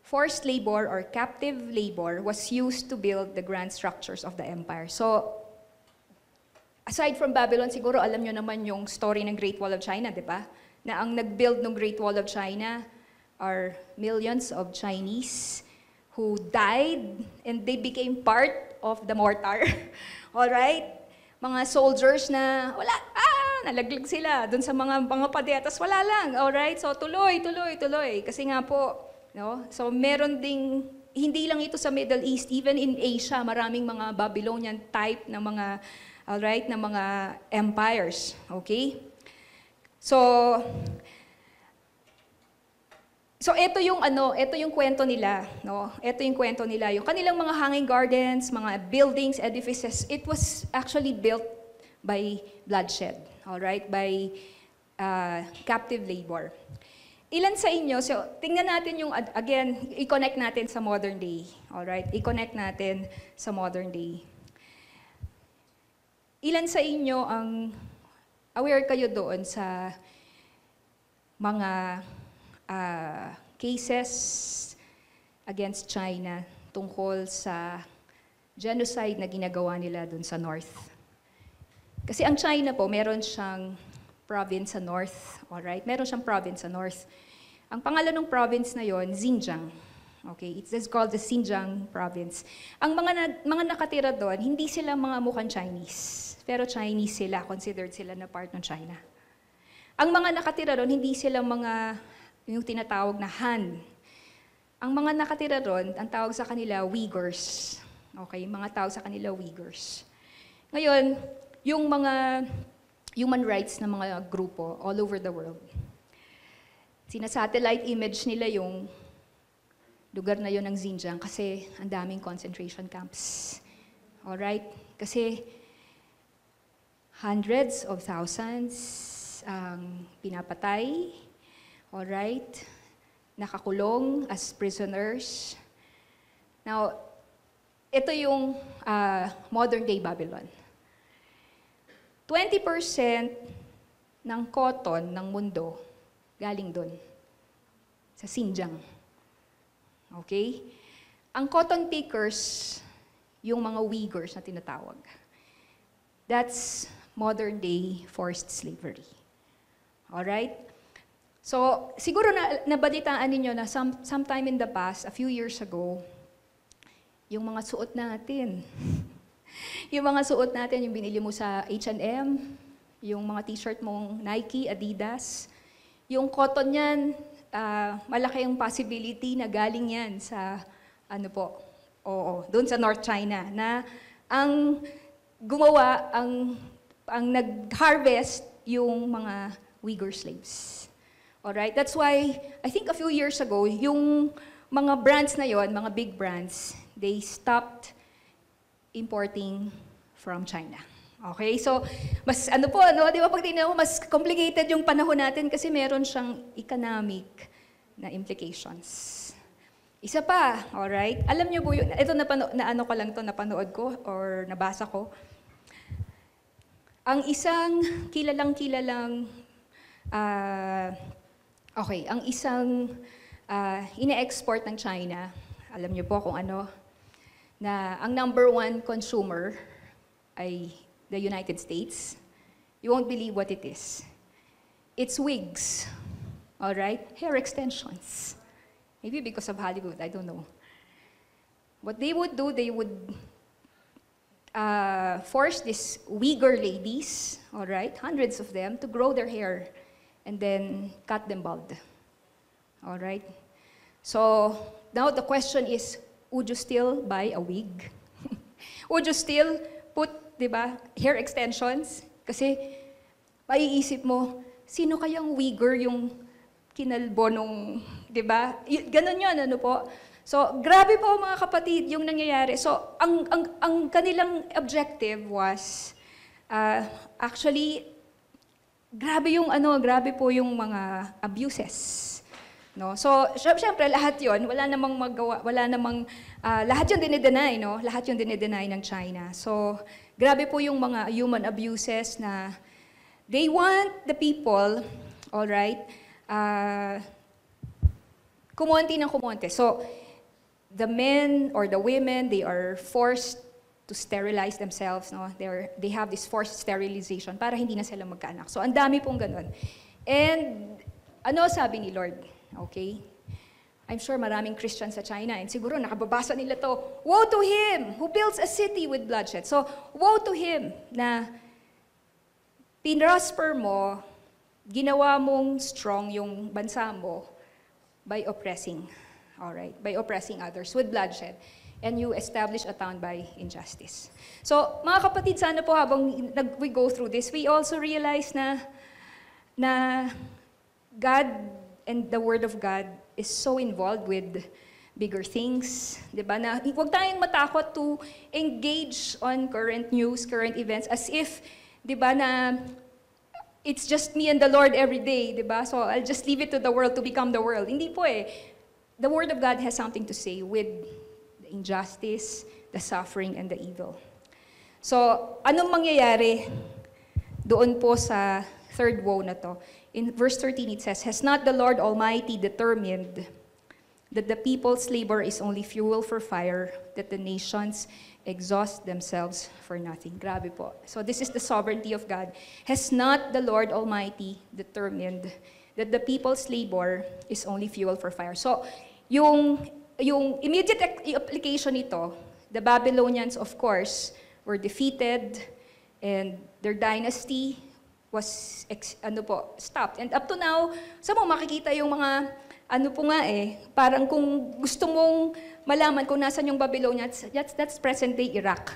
forced labor or captive labor was used to build the grand structures of the empire. So, aside from Babylon, siguro alam nyo naman yung story ng Great Wall of China, di ba? Na ang nag-build ng Great Wall of China are millions of Chinese who died and they became part of the mortar. Alright? Mga soldiers na nalaglag sila dun sa mga padetas, wala lang. Alright? So tuloy. Kasi nga po, no? So meron ding, hindi lang ito sa Middle East, even in Asia, maraming mga Babylonian type na mga alright, ng mga empires, okay? So ito yung kwento nila, no? Ito yung kwento nila, yung kanilang mga hanging gardens, mga buildings, edifices, it was actually built by bloodshed, alright, by captive labor. Ilan sa inyo, so tingnan natin yung, again, i-connect natin sa modern day. Alright? I-connect natin sa modern day. Ilan sa inyo ang aware kayo doon sa mga cases against China tungkol sa genocide na ginagawa nila doon sa North? Kasi ang China po, meron siyang province sa North, alright? Meron siyang province sa North. Ang pangalan ng province na yon, Xinjiang. Okay, it's called the Xinjiang province. Ang mga nakatira doon, hindi sila mga mukhang Chinese. Pero Chinese sila, considered sila na part ng China. Ang mga nakatira doon, hindi sila mga, yung tinatawag na Han. Ang mga nakatira doon, ang tawag sa kanila, Uyghurs. Okay, mga tawag sa kanila, Uyghurs. Ngayon, yung mga human rights na mga grupo all over the world, sina-satellite image nila yung lugar na yun ng Xinjiang kasi ang daming concentration camps. Alright? Kasi hundreds of thousands ang pinapatay, alright? Nakakulong as prisoners. Now, ito yung modern day Babylon. 20% ng cotton ng mundo galing doon, sa Xinjiang. Okay? Ang cotton pickers, yung mga Uyghurs na tinatawag. That's modern day forced slavery. Alright? So, siguro nabalitaan ninyo na sometime in the past, a few years ago, yung mga suot natin, yung mga suot natin, yung binili mo sa H&M, yung mga t-shirt mong Nike, Adidas, yung cotton yan, malaki yung possibility na galing yan sa, doon sa North China, na ang gumawa, ang nag-harvest yung mga Uyghur slaves. Alright? That's why, I think a few years ago, yung mga brands na yon, mga big brands, they stopped importing from China. Okay? So, mas di ba pag tingnan mo, mas complicated yung panahon natin kasi meron siyang economic na implications. Isa pa, alright? Alam niyo po yun, ito napanood ko or nabasa ko. Ang isang kilalang ang isang ine-export ng China, alam niyo po kung ano, na ang number one consumer ay the United States. You won't believe what it is. It's wigs, all right? Hair extensions. Maybe because of Hollywood, I don't know. What they would do, they would force these Uyghur ladies, all right, hundreds of them, to grow their hair and then cut them bald. All right? So, now the question is, would you still buy a wig? Would you still put, di ba, hair extensions? Kasi, maiisip mo, sino kayang Uyghur yung kinalbo nung, di ba? Ganon yun, ano po? So, grabe po mga kapatid yung nangyayari. So, ang kanilang objective was, actually, grabe po yung mga abuses. No? So, syempre, lahat yon wala namang magawa, lahat yung dinideny, no? Lahat yung dinideny ng China. So, grabe po yung mga human abuses na they want the people, all right, kumonti ng kumonti. So, the men or the women, they are forced to sterilize themselves, no? They have this forced sterilization para hindi na sila magkaanak. So, ang dami pong ganun. And, ano sabi ni Lord? Okay? I'm sure maraming Christians sa China, and siguro nakababasa nila to, woe to him who builds a city with bloodshed. So, woe to him na pinrosper mo, ginawa mong strong yung bansa mo by oppressing. Alright? By oppressing others with bloodshed. And you establish a town by injustice. So, mga kapatid, sana po habang we go through this, we also realize na God and the Word of God is so involved with bigger things, di ba? Na huwag tayong matakot to engage on current news, current events, as if, di ba, na it's just me and the Lord every day, di ba? So I'll just leave it to the world to become the world. Hindi po eh. The Word of God has something to say with the injustice, the suffering, and the evil. So, anong mangyayari doon po sa third woe na to? In verse 13 it says, "Has not the Lord Almighty determined that the people's labor is only fuel for fire, that the nations exhaust themselves for nothing?" Grabe po. So this is the sovereignty of God. Has not the Lord Almighty determined that the people's labor is only fuel for fire? So, yung immediate application nito, the Babylonians, of course, were defeated and their dynasty was stopped. And up to now, sa mo makikita yung mga parang kung gusto mong malaman kung nasan yung Babylonians, that's present-day Iraq.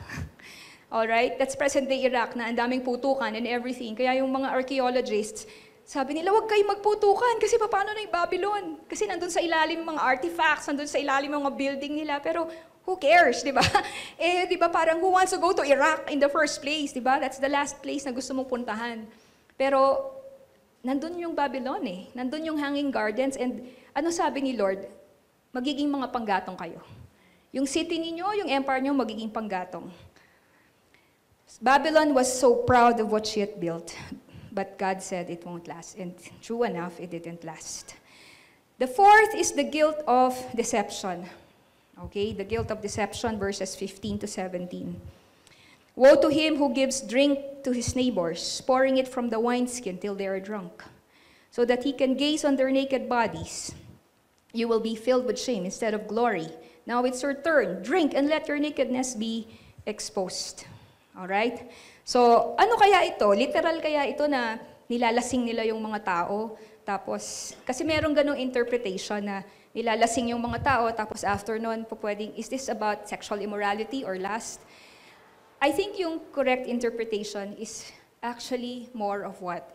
Alright? That's present-day Iraq na ang daming putukan and everything. Kaya yung mga archaeologists, sabi nila, huwag kayong magputukan kasi paano na yung Babylon? Kasi nandun sa ilalim mga artifacts, nandun sa ilalim mga building nila, pero who cares, di ba? Di ba parang who wants to go to Iraq in the first place, di ba? That's the last place na gusto mong puntahan. Pero, nandun yung Babylon eh. Nandun yung Hanging Gardens and ano sabi ni Lord? Magiging mga panggatong kayo. Yung city ninyo, yung empire nyo, magiging panggatong. Babylon was so proud of what she had built, but God said it won't last. And true enough, it didn't last. The fourth is the guilt of deception. Okay, the guilt of deception, verses 15 to 17. "Woe to him who gives drink to his neighbors, pouring it from the wineskin till they are drunk, so that he can gaze on their naked bodies. You will be filled with shame instead of glory. Now it's your turn. Drink and let your nakedness be exposed." All right? So, ano kaya ito? Literal kaya ito na nilalasing nila yung mga tao? Tapos, kasi merong ganong interpretation na nilalasing yung mga tao, tapos after nun, pwedeng, is this about sexual immorality or lust? I think yung correct interpretation is actually more of what?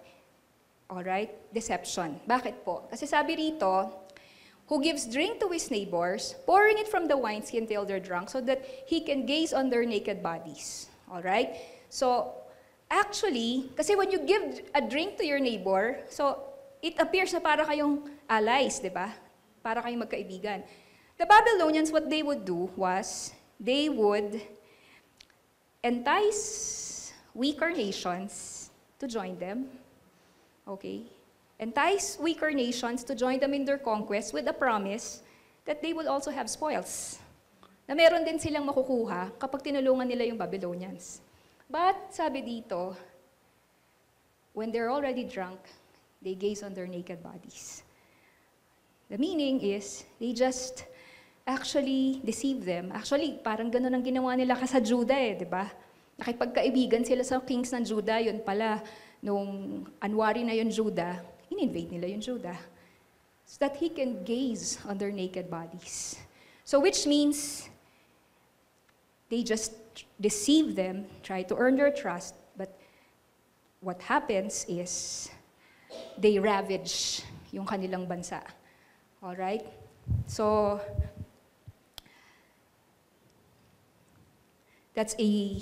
Alright? Deception. Bakit po? Kasi sabi rito, who gives drink to his neighbors, pouring it from the wineskin till they're drunk, so that he can gaze on their naked bodies. Alright? So, actually, kasi when you give a drink to your neighbor, so it appears na para kayong allies, di ba? Para kayong magkaibigan. The Babylonians, what they would do was, they would entice weaker nations to join them. Okay? Entice weaker nations to join them in their conquest with a promise that they will also have spoils. Na meron din silang makukuha kapag tinulungan nila yung Babylonians. But, sabi dito, when they're already drunk, they gaze on their naked bodies. The meaning is, they just actually deceive them. Actually, parang ganun ang ginawa nila sa Judah di ba? Nakipagkaibigan sila sa kings ng Judah, yun pala, nung Anwari na yung Judah, in-invade nila yung Judah. So that he can gaze on their naked bodies. So which means, they just deceive them, try to earn their trust, but what happens is, they ravage yung kanilang bansa. Alright? So, that's a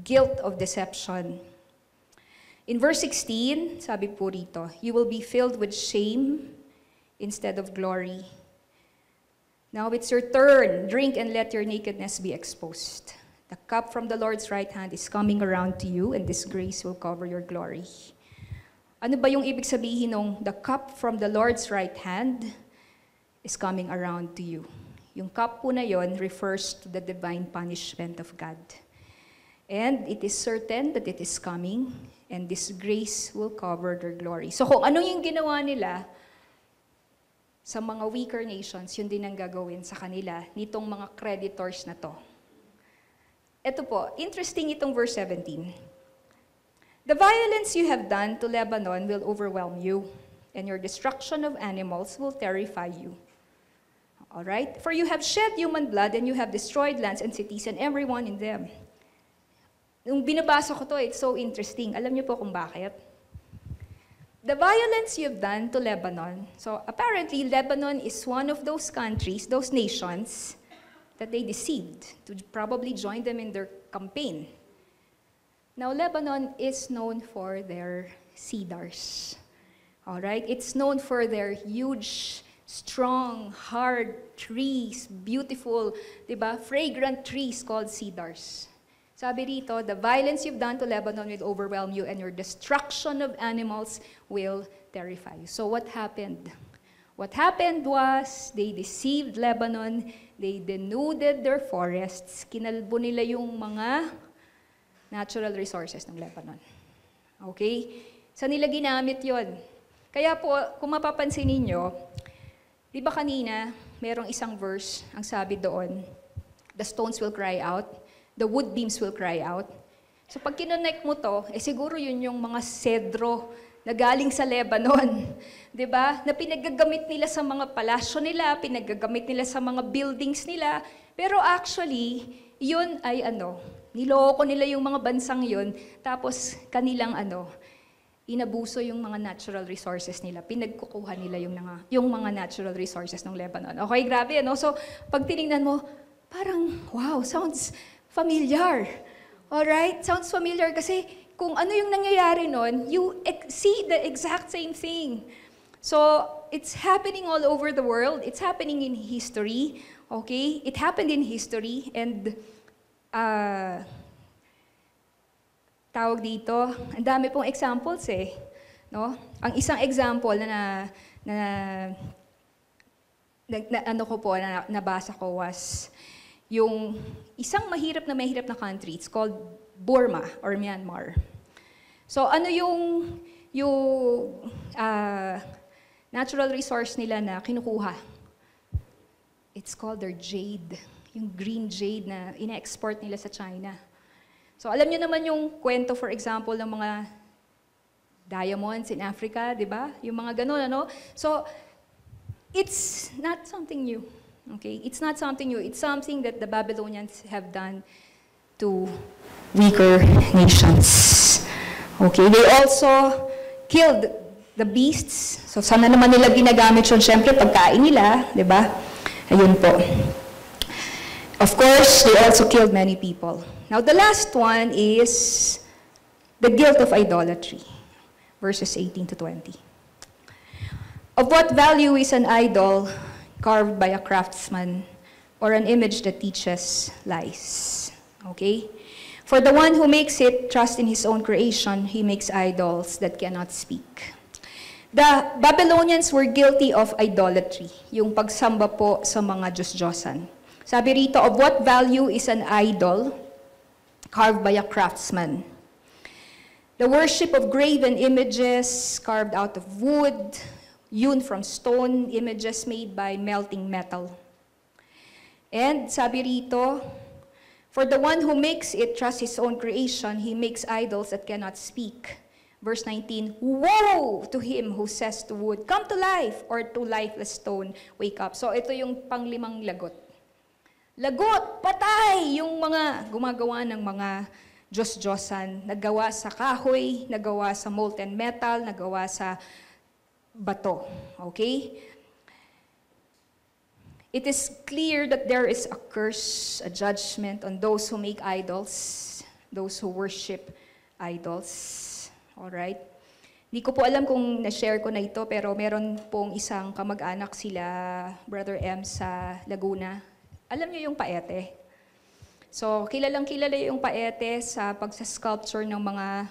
guilt of deception. In verse 16, sabi po rito, "You will be filled with shame instead of glory. Now it's your turn. Drink and let your nakedness be exposed. The cup from the Lord's right hand is coming around to you, and this grace will cover your glory." Ano ba yung ibig sabihin ng the cup from the Lord's right hand is coming around to you? Yung cup po na yon refers to the divine punishment of God. And it is certain that it is coming, and this grace will cover their glory. So kung ano yung ginawa nila sa mga weaker nations, yun din ang gagawin sa kanila nitong mga creditors na to. Ito po, interesting itong verse 17. "The violence you have done to Lebanon will overwhelm you, and your destruction of animals will terrify you. All right? For you have shed human blood, and you have destroyed lands and cities and everyone in them." Nung binabasa ko to, it's so interesting. Alam niyo po kung bakit? The violence you've done to Lebanon. So apparently, Lebanon is one of those countries, those nations, that they deceived to probably join them in their campaign. Now, Lebanon is known for their cedars. All right? It's known for their huge, strong, hard trees, beautiful, diba? Fragrant trees called cedars. Sabi rito, the violence you've done to Lebanon will overwhelm you and your destruction of animals will terrify you. So what happened? What happened was, they deceived Lebanon, they denuded their forests, kinalbo nila yung mga natural resources ng Lebanon. Okay? Saan nila ginamit yon? Kaya po, kung mapapansin ninyo, di ba kanina, merong isang verse, ang sabi doon, the stones will cry out, the wood beams will cry out. So pag kinonect mo to, siguro yun yung mga cedro na galing sa Lebanon. Di ba? Na pinagagamit nila sa mga palasyo nila, pinagagamit nila sa mga buildings nila. Pero actually, yun ay niloko nila yung mga bansang yun, tapos kanilang inabuso yung mga natural resources nila. Pinagkukuha nila yung mga natural resources ng Lebanon. Okay, grabe, So, pag tinignan mo, parang, wow, sounds familiar. Alright? Sounds familiar kasi kung ano yung nangyayari nun, you see the exact same thing. So, it's happening all over the world. It's happening in history. Okay? It happened in history and tawag dito, ang dami pong examples no? Ang isang example na nabasa ko was yung isang mahirap na country, it's called Burma or Myanmar. So ano yung natural resource nila na kinukuha? It's called their jade, yung green jade na ina-export nila sa China. So alam niyo naman yung kwento, for example, ng mga diamonds in Africa, di ba? Yung mga ganun, So, it's not something new. Okay? It's not something new. It's something that the Babylonians have done to weaker nations. Okay? They also killed the beasts. So, sana naman nila ginagamit yun? Siyempre, pagkain nila, di ba? Ayun po. Of course, they also killed many people. Now, the last one is the guilt of idolatry, verses 18 to 20. Of what value is an idol carved by a craftsman or an image that teaches lies? Okay? For the one who makes it trust in his own creation, he makes idols that cannot speak. The Babylonians were guilty of idolatry, yung pagsamba po sa mga Diyos-Diyosan. Sabi rito, of what value is an idol carved by a craftsman? The worship of graven images carved out of wood, hewn from stone, images made by melting metal. And sabi rito, for the one who makes it trust his own creation, he makes idols that cannot speak. Verse 19, woe to him who says to wood, come to life, or to lifeless stone, wake up. So ito yung panglimang lagot. Lagot, patay, yung mga gumagawa ng mga Diyos-Diyosan, nagawa sa kahoy, nagawa sa molten metal, nagawa sa bato. Okay? It is clear that there is a curse, a judgment on those who make idols, those who worship idols. Alright? Hindi ko po alam kung na-share ko na ito, pero meron pong isang kamag-anak sila, Brother M, sa Laguna. Alam niyo yung Paete. So, kilalang-kilala yung Paete sa pagsa-sculpture ng mga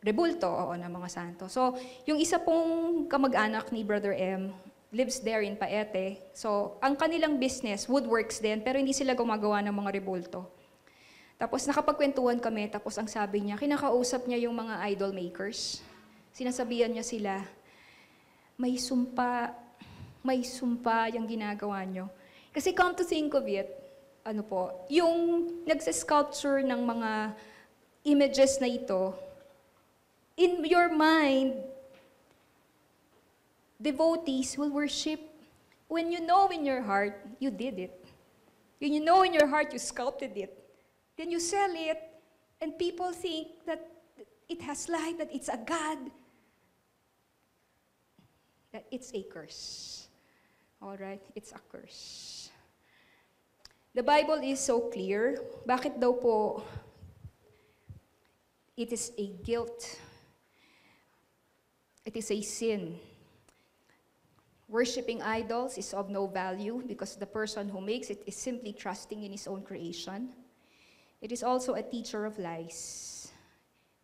rebulto, ng mga santo. So, yung isa pong kamag-anak ni Brother M lives there in Paete. So, ang kanilang business, woodworks din, pero hindi sila gumagawa ng mga rebulto. Tapos nakapagkwentuhan kami, tapos ang sabi niya, kinakausap niya yung mga idol makers. Sinasabihan niya sila, may sumpa yung ginagawa niyo. Kasi come to think of it, yung nagsa-sculpture ng mga images na ito, in your mind, devotees will worship. When you know in your heart, you did it. When you know in your heart, you sculpted it. Then you sell it, and people think that it has life, that it's a God. That it's a curse. All right? It's a curse. The Bible is so clear. Bakit daw po it is a guilt It is a sin. Worshipping idols is of no value because the person who makes it is simply trusting in his own creation. It is also a teacher of lies.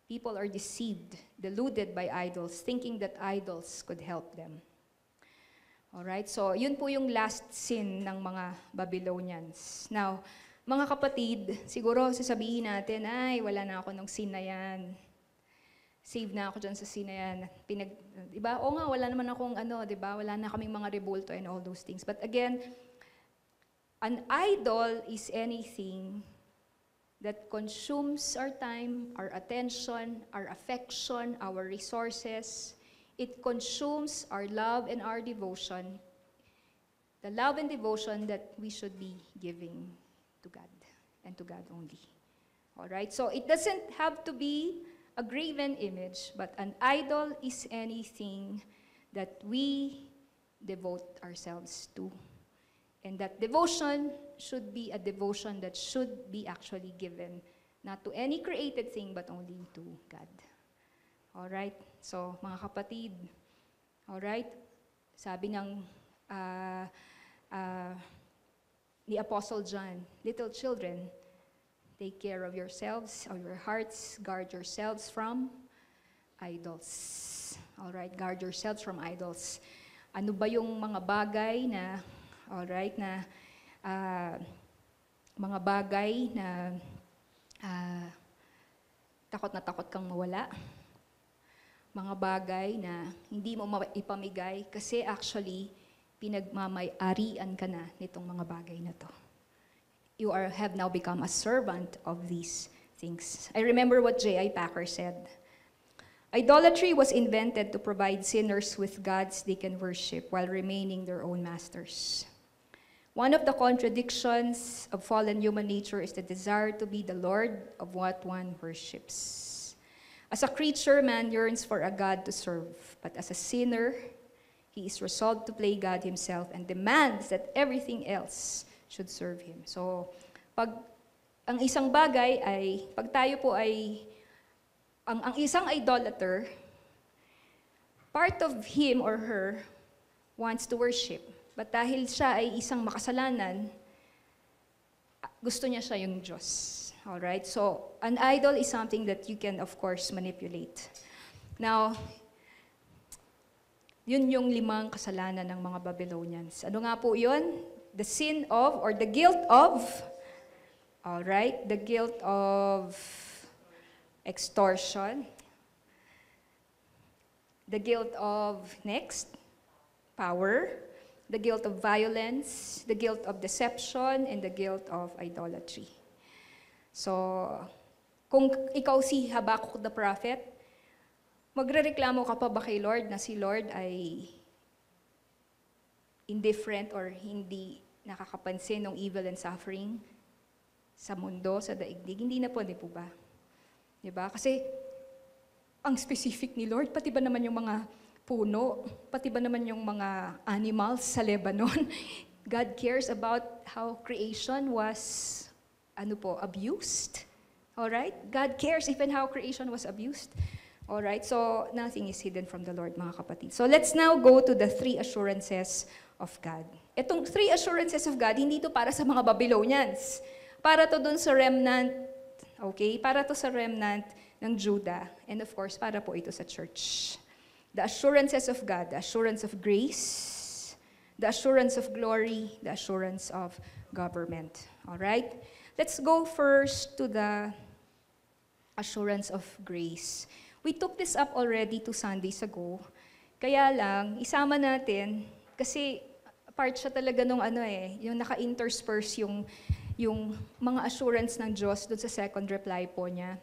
People are deceived, deluded by idols, thinking that idols could help them. Alright, so yun po yung last sin ng mga Babylonians. Now, mga kapatid, siguro sasabihin natin, ay, wala na ako nung sin na yan. Save na ako dyan sa sin na yan. Diba? O nga, wala naman akong diba? Wala na kaming mga rebulto and all those things. But again, an idol is anything that consumes our time, our attention, our affection, our resources. It consumes our love and our devotion, the love and devotion that we should be giving to God and to God only. All right? So it doesn't have to be a graven image, but an idol is anything that we devote ourselves to. And that devotion should be a devotion that should be actually given, not to any created thing, but only to God. Alright? So, mga kapatid, alright? Sabi ng ni Apostle John, little children, take care of yourselves, of your hearts, guard yourselves from idols. Alright, guard yourselves from idols. Ano ba yung mga bagay na, alright, na mga bagay na takot kang mawala? Mga bagay na hindi mo ipamigay kasi actually, pinagmamay-arian ka na nitong mga bagay na to. You have now become a servant of these things. I remember what J.I. Packer said. Idolatry was invented to provide sinners with gods they can worship while remaining their own masters. One of the contradictions of fallen human nature is the desire to be the Lord of what one worships. As a creature, man yearns for a God to serve, but as a sinner, he is resolved to play God himself and demands that everything else should serve him. So, ang isang bagay ay, pag tayo po ay, ang isang idolater, part of him or her wants to worship. But dahil siya ay isang makasalanan, gusto niya siya yung Diyos. Alright? So, an idol is something that you can, of course, manipulate. Now, yun yung 5 kasalanan ng mga Babylonians. Ano nga po yun? The sin of, or the guilt of, all right, the guilt of extortion, the guilt of, next, power, the guilt of violence, the guilt of deception, and the guilt of idolatry. So, kung ikaw si Habakkuk the prophet, magrereklamo ka pa ba kay Lord na si Lord ay indifferent or hindi nakakapansin ng evil and suffering sa mundo, sa daigdig? Hindi na po, di po ba? Diba? Kasi, ang specific ni Lord, pati ba naman yung mga puno, pati ba naman yung mga animals sa Lebanon, God cares about how creation was, abused. Alright? God cares even how creation was abused. Alright? So, nothing is hidden from the Lord, mga kapatid. So, let's now go to the 3 assurances of God. Itong 3 assurances of God, hindi ito para sa mga Babylonians. Para to dun sa remnant, okay? Para to sa remnant ng Judah. And of course, para po ito sa church. The assurances of God, the assurance of grace, the assurance of glory, the assurance of government. Alright? Let's go first to the assurance of grace. We took this up already 2 Sundays ago. Kaya lang, isama natin, kasi part siya talaga nung yung naka-intersperse yung mga assurance ng Diyos doon sa second reply po niya.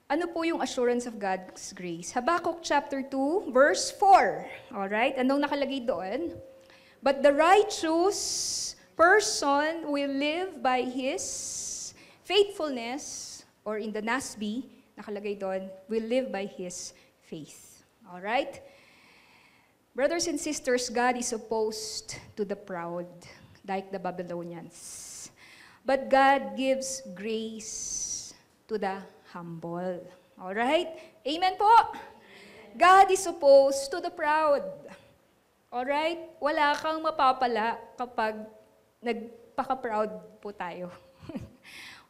Ano po yung assurance of God's grace? Habakkuk chapter 2, verse 4. Alright? Anong nakalagay doon? But the righteous person will live by his faithfulness, or in the NASB, nakalagay doon, will live by his faith. Alright? Brothers and sisters, God is opposed to the proud, like the Babylonians. But God gives grace to the humble. Alright? Amen po? God is opposed to the proud. Alright? Wala kang mapapala kapag nagpaka-proud po tayo.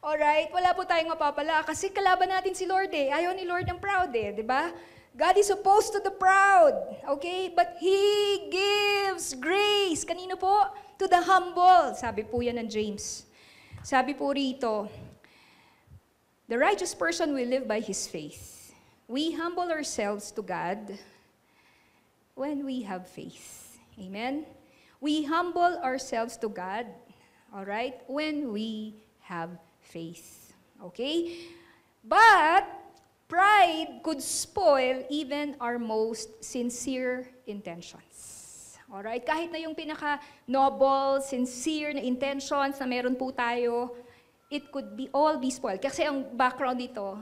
Alright? Wala po tayong mapapala kasi kalaban natin si Lord eh. Ayaw ni Lord ng proud eh, di ba? God is opposed to the proud. Okay? But He gives grace. Kanino po? To the humble. Sabi po yan ng James. Sabi po rito, the righteous person will live by his faith. We humble ourselves to God when we have faith. Amen? We humble ourselves to God, all right, when we have faith. Okay? But pride could spoil even our most sincere intentions. All right? Kahit na yung pinaka-noble, sincere na intentions na meron po tayo, it could be all be spoiled. Kasi ang background dito,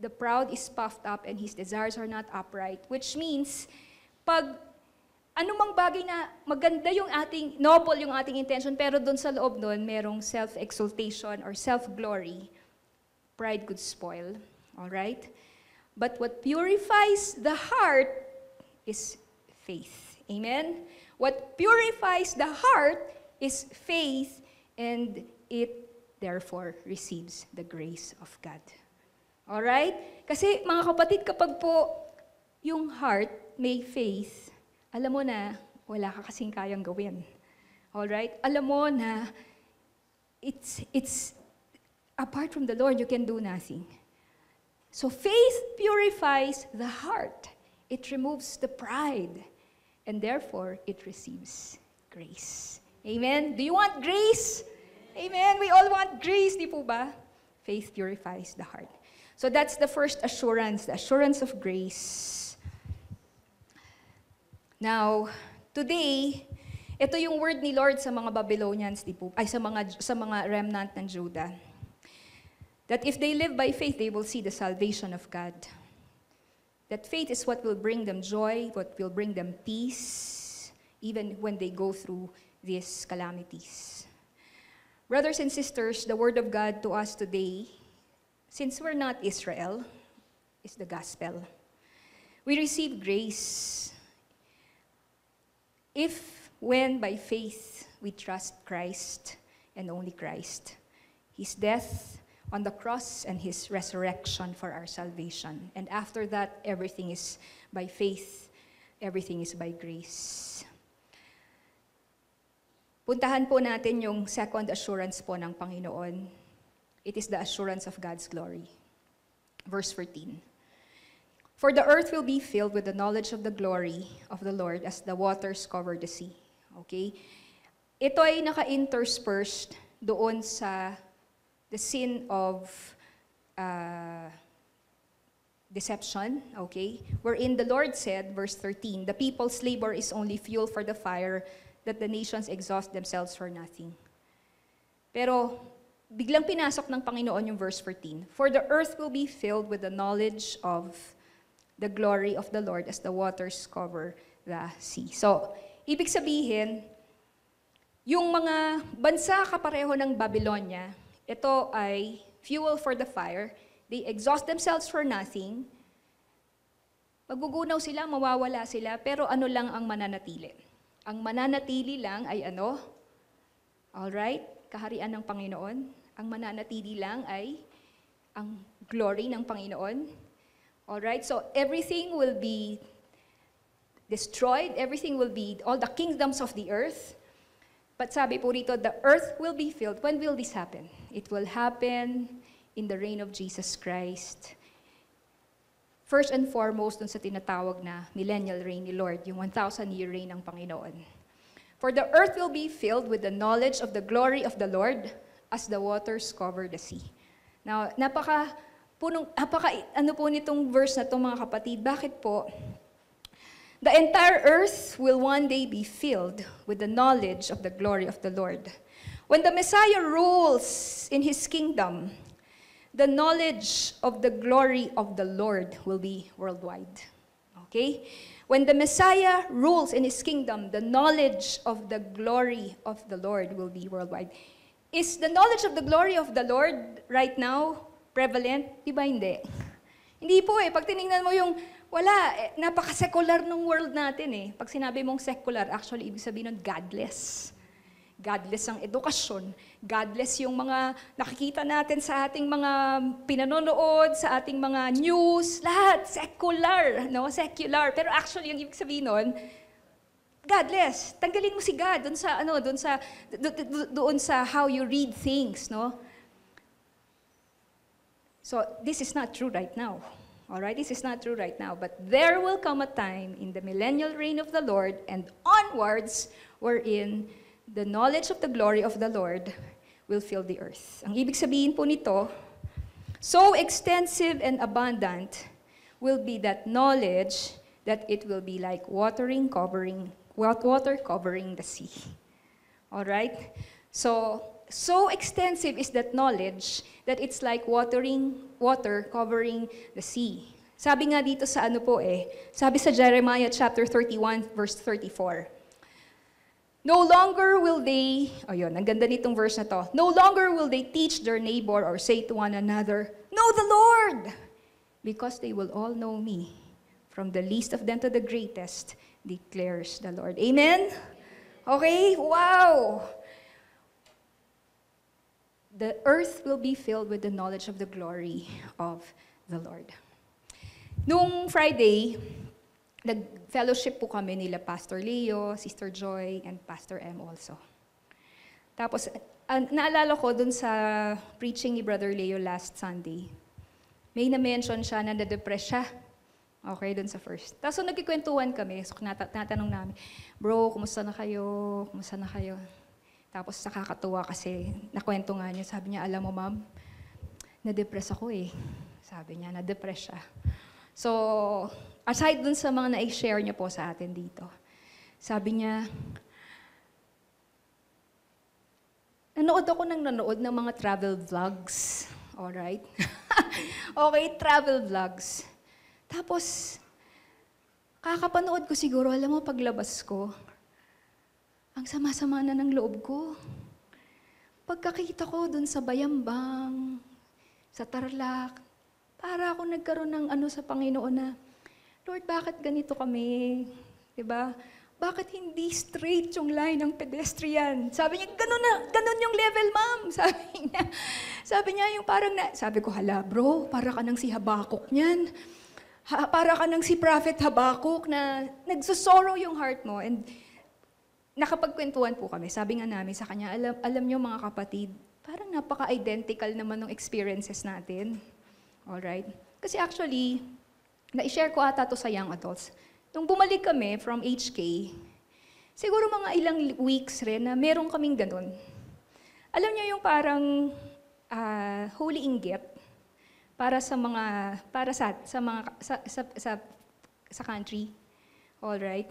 the proud is puffed up and his desires are not upright, which means pag anumang bagay na maganda yung ating, noble yung ating intention, pero doon sa loob doon, merong self-exaltation or self-glory, pride could spoil. Alright? But what purifies the heart is faith. Amen? What purifies the heart is faith, and it therefore receives the grace of God. Alright? Kasi mga kapatid, kapag po yung heart may faith, alam mo na wala ka kasing kayang gawin. Alright? Alam mo na it's apart from the Lord, you can do nothing. So faith purifies the heart. It removes the pride. And therefore, it receives grace. Amen? Do you want grace? Amen? We all want grace, di po ba? Faith purifies the heart. So that's the first assurance, the assurance of grace. Now, today, ito yung word ni Lord sa mga Babylonians, di po, ay sa mga remnant ng Judah. That if they live by faith, they will see the salvation of God. That faith is what will bring them joy, what will bring them peace, even when they go through these calamities. Brothers and sisters, the word of God to us today, since we're not Israel, is the gospel. We receive grace if, when by faith, we trust Christ and only Christ, His death on the cross and His resurrection for our salvation. And after that, everything is by faith, everything is by grace. Puntahan po natin yung second assurance po ng Panginoon. It is the assurance of God's glory. Verse 14. For the earth will be filled with the knowledge of the glory of the Lord as the waters cover the sea. Okay? Ito ay naka-interspersed doon sa the sin of deception, okay? Wherein the Lord said, verse 13, the people's labor is only fuel for the fire, that the nations exhaust themselves for nothing. Pero, biglang pinasok ng Panginoon yung verse 14, for the earth will be filled with the knowledge of the glory of the Lord as the waters cover the sea. So, ibig sabihin, yung mga bansa kapareho ng Babylonia, ito ay fuel for the fire. They exhaust themselves for nothing. Magugunaw sila, mawawala sila, pero ano lang ang mananatili? Ang mananatili lang ay ano? Alright? Kaharian ng Panginoon. Ang mananatili lang ay ang glory ng Panginoon. Alright? So everything will be destroyed. Everything will be, all the kingdoms of the earth. But sabi po rito, the earth will be filled. When will this happen? It will happen in the reign of Jesus Christ. First and foremost, dun sa tinatawag na millennial reign ni Lord, yung 1,000-year reign ng Panginoon. For the earth will be filled with the knowledge of the glory of the Lord as the waters cover the sea. Now, ano po nitong verse na to mga kapatid? Bakit po? The entire earth will one day be filled with the knowledge of the glory of the Lord. When the Messiah rules in His kingdom, the knowledge of the glory of the Lord will be worldwide. Okay? When the Messiah rules in His kingdom, the knowledge of the glory of the Lord will be worldwide. Is the knowledge of the glory of the Lord right now prevalent? Di ba hindi? Hindi po eh. Pag tinignan mo yung Wala, napaka-secular ng world natin eh. Pag sinabi mong secular, actually, ibig sabihin nun, godless. Godless ang edukasyon. Godless yung mga nakikita natin sa ating mga pinanonood, sa ating mga news, lahat, secular, no? Secular. Pero actually, yung ibig sabihin nun, godless. Tanggalin mo si God doon sa how you read things, no? So, this is not true right now. All right, this is not true right now, but there will come a time in the millennial reign of the Lord and onwards wherein the knowledge of the glory of the Lord will fill the earth. Ang ibig sabihin po nito, so extensive and abundant will be that knowledge that it will be like water covering the sea. All right? So extensive is that knowledge that it's like water covering the sea. Sabi nga dito sa sabi sa Jeremiah chapter 31 verse 34. No longer will they, ang ganda nitong verse na to. No longer will they teach their neighbor or say to one another, "Know the Lord," because they will all know me, from the least of them to the greatest, declares the Lord. Amen? Okay? Wow! The earth will be filled with the knowledge of the glory of the Lord. Nung Friday, nag-fellowship po kami nila Pastor Leo, Sister Joy, and Pastor M also. Tapos, naalala ko dun sa preaching ni Brother Leo last Sunday, may na-mention siya na na-depress siya. Okay, dun sa first. Tapos nagkikwentuhan kami, so natanong namin, "Bro, kumusta na kayo? Kumusta na kayo?" Tapos nakakatuwa kasi nakwento nga niya, sabi niya, "Alam mo ma'am, na-depress ako eh." Sabi niya, na-depress siya. So, aside dun sa mga na-share niya po sa atin dito, sabi niya, nanood ako ng mga travel vlogs. Alright? Okay, travel vlogs. Tapos, kakapanood ko siguro, alam mo, paglabas ko, ang sama-sama na ng loob ko. Pagkakita ko dun sa Bayambang, sa Tarlac, para ako nagkaroon ng sa Panginoon na, "Lord, bakit ganito kami?" Diba? Bakit hindi straight yung line ng pedestrian? Sabi niya, ganun yung level, ma'am. Sabi niya yung parang sabi ko, "Hala, bro, para ka ng si Habakuk niyan. Para ka ng si Prophet Habakuk na nagsusorrow yung heart mo." And nakapagkwentuhan po kami. Sabi nga namin sa kanya, alam niyo mga kapatid, parang napaka-identical naman ng experiences natin. Alright? Kasi actually, na-share ko ata to sa young adults. Nung bumalik kami from HK, siguro mga ilang weeks rin na meron kaming ganun. Alam niyo yung parang holy inggit para sa country. Alright?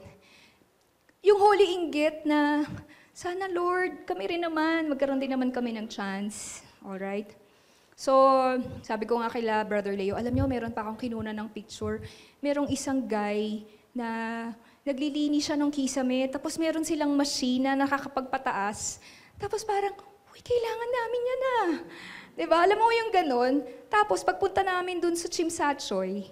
Yung holy inggit na, sana Lord, kami rin naman, magkaroon din naman kami ng chance. Alright? So, sabi ko nga kila Brother Leo, alam niyo, meron pa akong kinuna ng picture. Merong isang guy na naglilinis siya ng kisame, tapos meron silang machine na nakakapagpataas. Tapos parang, uy, kailangan namin yan ah. Diba? Alam mo yung ganon. Tapos pagpunta namin dun sa Chimsachoy,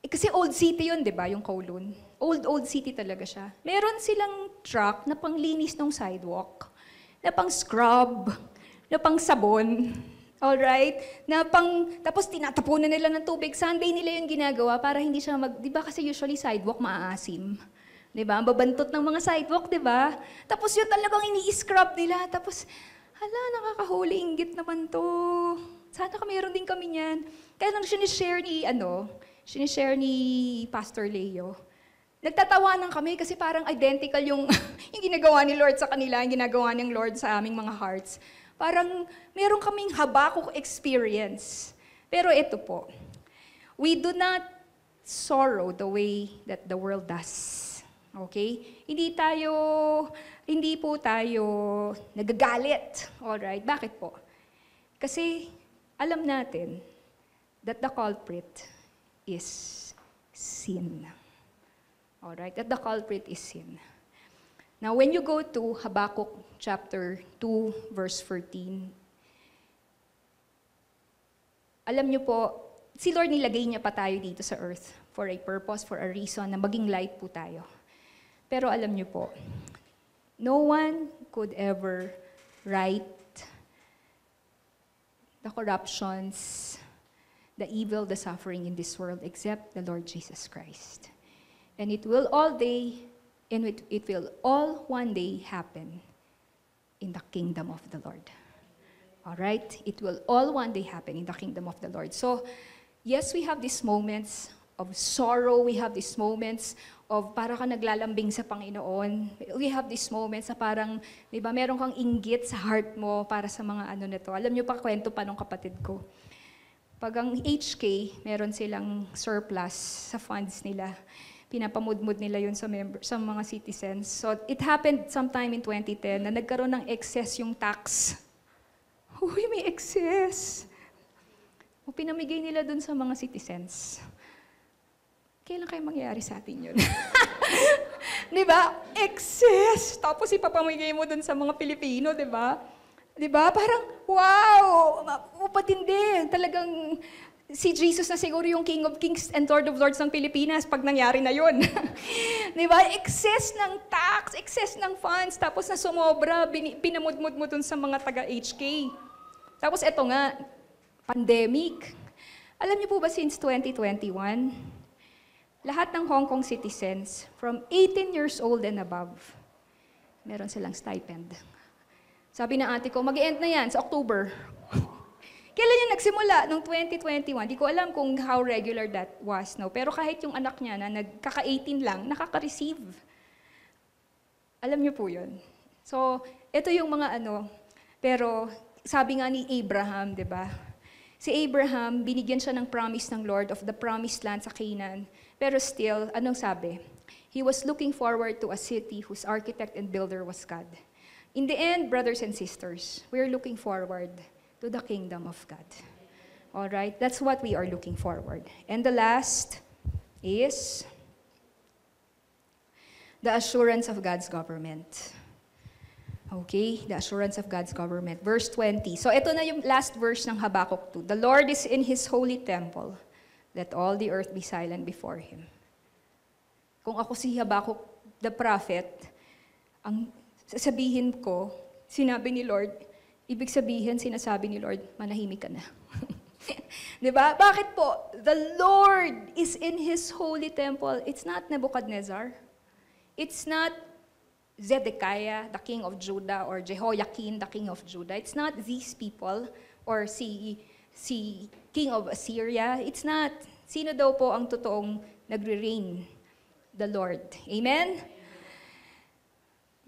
kasi old city yun, diba? Yung Kowloon. Old city talaga siya. Meron silang truck na panglinis ng sidewalk, na pang scrub, na pang sabon. Alright? Tapos tinatapunan nila ng tubig. Sunday nila yung ginagawa para hindi siya di ba kasi usually sidewalk maaasim. Di ba? Ang babantot ng mga sidewalk, di ba? Tapos yun talagang ini-scrub nila. Tapos, hala, nakakahuli inggit naman to. Sana meron din kami niyan. Kaya nang sinishare ni Pastor Leo, nagtatawanan kami kasi parang identical yung ginagawa ni Lord sa kanila, yung ginagawa ng Lord sa aming mga hearts. Parang meron kaming Habakuk experience. Pero ito po, we do not sorrow the way that the world does. Okay? Hindi po tayo nagagalit. Alright? Bakit po? Kasi alam natin that the culprit is sin. Alright? That the culprit is sin. Now, when you go to Habakkuk chapter 2, verse 14, alam niyo po, si Lord nilagay niya pa tayo dito sa earth for a purpose, for a reason, na maging light po tayo. Pero alam niyo po, no one could ever right the corruptions, the evil, the suffering in this world except the Lord Jesus Christ. And it will all one day happen in the kingdom of the Lord. All right? It will all one day happen in the kingdom of the Lord. So, yes, we have these moments of sorrow. We have these moments of para ka naglalambing sa Panginoon. We have these moments na parang, di ba, meron kang inggit sa heart mo para sa mga ano na to. Alam niyo pa, kwento pa nung kapatid ko. Pag ang HK, meron silang surplus sa funds nila. Pinapamudmud nila yun sa mga citizens. So, it happened sometime in 2010 na nagkaroon ng excess yung tax. Uy, may excess. O pinamigay nila dun sa mga citizens. Kailan kayo mangyayari sa atin yun? Di ba? Excess! Tapos ipapamigay mo dun sa mga Pilipino, di ba? Di ba? Parang, wow! Patindi. Talagang si Jesus na siguro yung King of Kings and Lord of Lords ng Pilipinas pag nangyari na yun. Di ba? Excess ng tax, excess ng funds, tapos na sumobra, pinamudmud mo dun sa mga taga-HK. Tapos eto nga, pandemic. Alam niyo po ba since 2021, lahat ng Hong Kong citizens from 18 years old and above, meron silang stipend. Sabi ng ate ko, mag-end na yan sa October. Kailan yan nagsimula? Noong 2021. Di ko alam kung how regular that was. No? Pero kahit yung anak niya na nagkaka-18 lang, nakaka-receive. Alam niyo po yun. So, ito yung mga ano. Pero sabi nga ni Abraham, di ba? Si Abraham, binigyan siya ng promise ng Lord of the promised land sa Canaan. Pero still, anong sabi? He was looking forward to a city whose architect and builder was God. In the end, brothers and sisters, we're looking forward to the kingdom of God. All right? That's what we are looking forward. And the last is the assurance of God's government. Okay? The assurance of God's government. Verse 20. So ito na yung last verse ng Habakkuk 2. The Lord is in His holy temple. Let all the earth be silent before Him. Kung ako si Habakkuk, the prophet, ang sasabihin ko, sinabi ni Lord, ibig sabihin, sinasabi ni Lord, manahimik ka na. Diba? Bakit po? The Lord is in His holy temple. It's not Nebuchadnezzar. It's not Zedekiah, the king of Judah, or Jehoiakim, the king of Judah. It's not these people, or si king of Assyria. It's not. Sino daw po ang totoong nagre-reign? The Lord. Amen?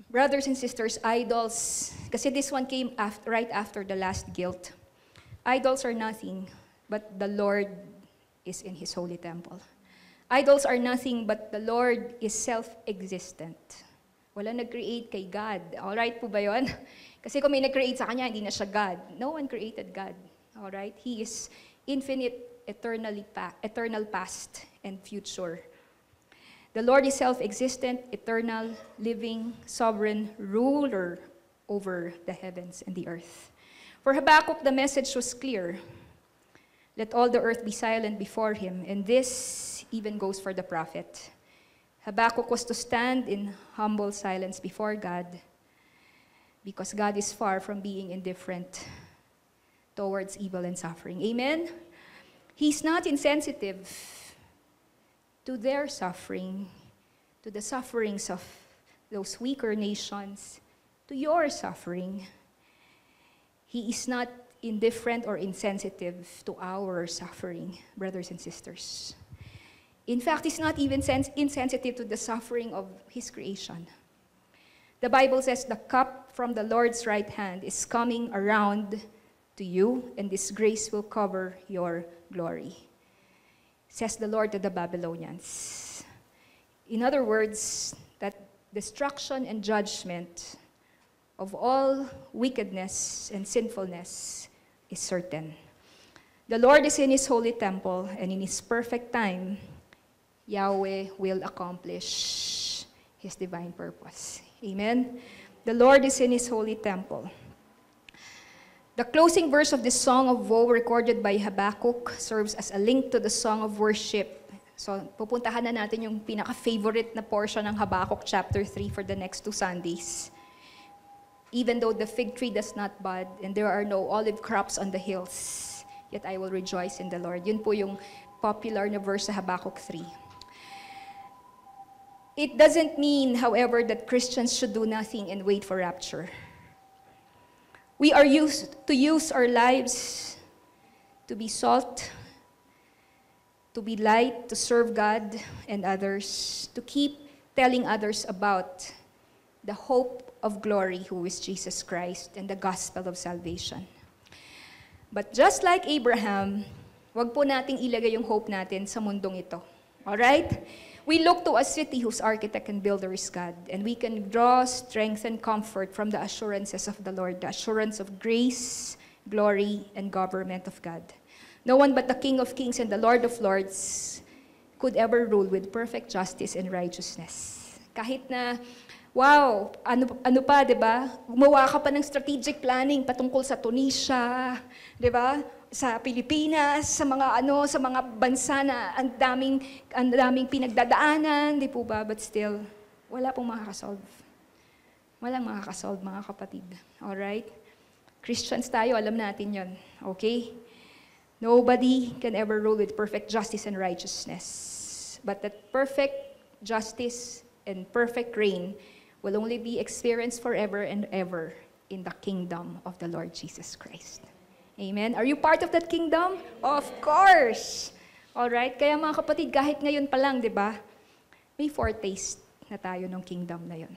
Brothers and sisters, idols, kasi this one came right after the last guilt. Idols are nothing, but the Lord is in His holy temple. Idols are nothing, but the Lord is self-existent. Wala nag-create kay God. Alright po ba yun? Kasi kung may nag-create sa Kanya, hindi na siya God. No one created God. Alright? He is infinite, eternal past and future. The Lord is self-existent, eternal, living, sovereign, ruler over the heavens and the earth. For Habakkuk, the message was clear. Let all the earth be silent before Him. And this even goes for the prophet. Habakkuk was to stand in humble silence before God because God is far from being indifferent towards evil and suffering. Amen? He's not insensitive to their suffering, to the sufferings of those weaker nations, to your suffering. He is not indifferent or insensitive to our suffering, brothers and sisters. In fact, He's not even insensitive to the suffering of His creation. The Bible says the cup from the Lord's right hand is coming around to you, and this grace will cover your glory, says the Lord to the Babylonians. In other words, that destruction and judgment of all wickedness and sinfulness is certain. The Lord is in His holy temple, and in His perfect time, Yahweh will accomplish His divine purpose. Amen? The Lord is in His holy temple. The closing verse of this song of woe recorded by Habakkuk serves as a link to the song of worship. So, pupuntahan na natin yung pinaka-favorite na portion ng Habakkuk chapter 3 for the next 2 Sundays. Even though the fig tree does not bud and there are no olive crops on the hills, yet I will rejoice in the Lord. Yun po yung popular na verse sa Habakkuk 3. It doesn't mean, however, that Christians should do nothing and wait for rapture. We are used to use our lives to be salt, to be light, to serve God and others, to keep telling others about the hope of glory, who is Jesus Christ, and the gospel of salvation. But just like Abraham, wag po nating ilagay yung hope natin sa mundong ito. Alright? We look to a city whose architect and builder is God, and we can draw strength and comfort from the assurances of the Lord, the assurance of grace, glory, and government of God. No one but the King of Kings and the Lord of Lords could ever rule with perfect justice and righteousness. Kahit na, wow, ano pa, di ba? Gumawa ka pa ng strategic planning patungkol sa Tunisia, di ba? Sa Pilipinas, sa mga bansa na ang daming pinagdadaanan, di po ba? But still, wala pong makakasolve. Walang makakasolve, mga kapatid. Alright? Christians tayo, alam natin yon. Okay? Nobody can ever rule with perfect justice and righteousness. But that perfect justice and perfect reign will only be experienced forever and ever in the kingdom of the Lord Jesus Christ. Amen? Are you part of that kingdom? Of course! Alright? Kaya mga kapatid, kahit ngayon pa lang, di ba? May foretaste na tayo ng kingdom na yun.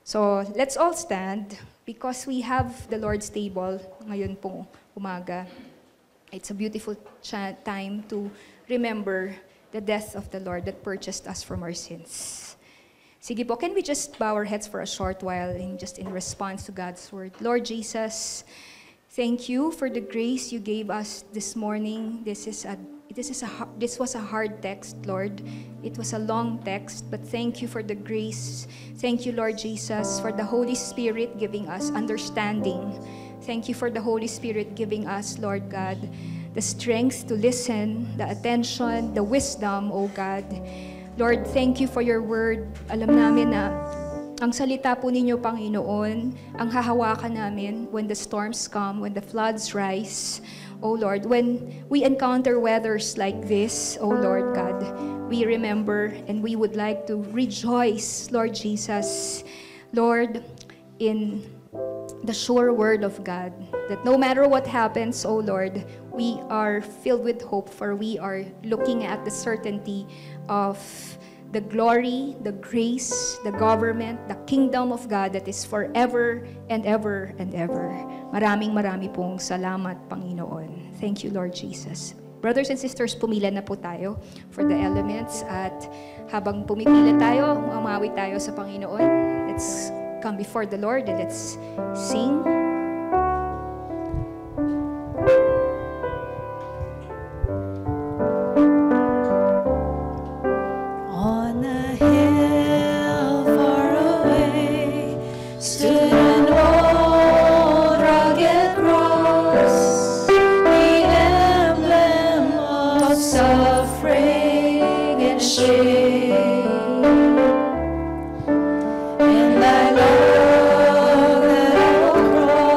So, let's all stand because we have the Lord's table ngayon pong umaga. It's a beautiful time to remember the death of the Lord that purchased us from our sins. Sige po, can we just bow our heads for a short while in response to God's word? Lord Jesus, thank you for the grace you gave us this morning. This was a hard text, Lord. It was a long text, but thank you for the grace. Thank you, Lord Jesus, for the Holy Spirit giving us understanding. Thank you for the Holy Spirit giving us, Lord God, the strength to listen, the attention, the wisdom, O God. Lord, thank you for your word. Alam namin na ang salita po ninyo, Panginoon, ang hahawakan namin when the storms come, when the floods rise. O Lord, when we encounter weathers like this, O Lord God, we remember and we would like to rejoice, Lord Jesus, Lord, in the sure word of God, that no matter what happens, O Lord, we are filled with hope, for we are looking at the certainty of the glory, the grace, the government, the kingdom of God that is forever and ever and ever. Maraming pong salamat, Panginoon. Thank you, Lord Jesus. Brothers and sisters, pumila na po tayo for the elements, at habang pumipila tayo, mamawi tayo sa Panginoon. Let's come before the Lord and let's sing. On a hill far away stood an old rugged cross, the emblem of suffering and shame. And thy love that on the cross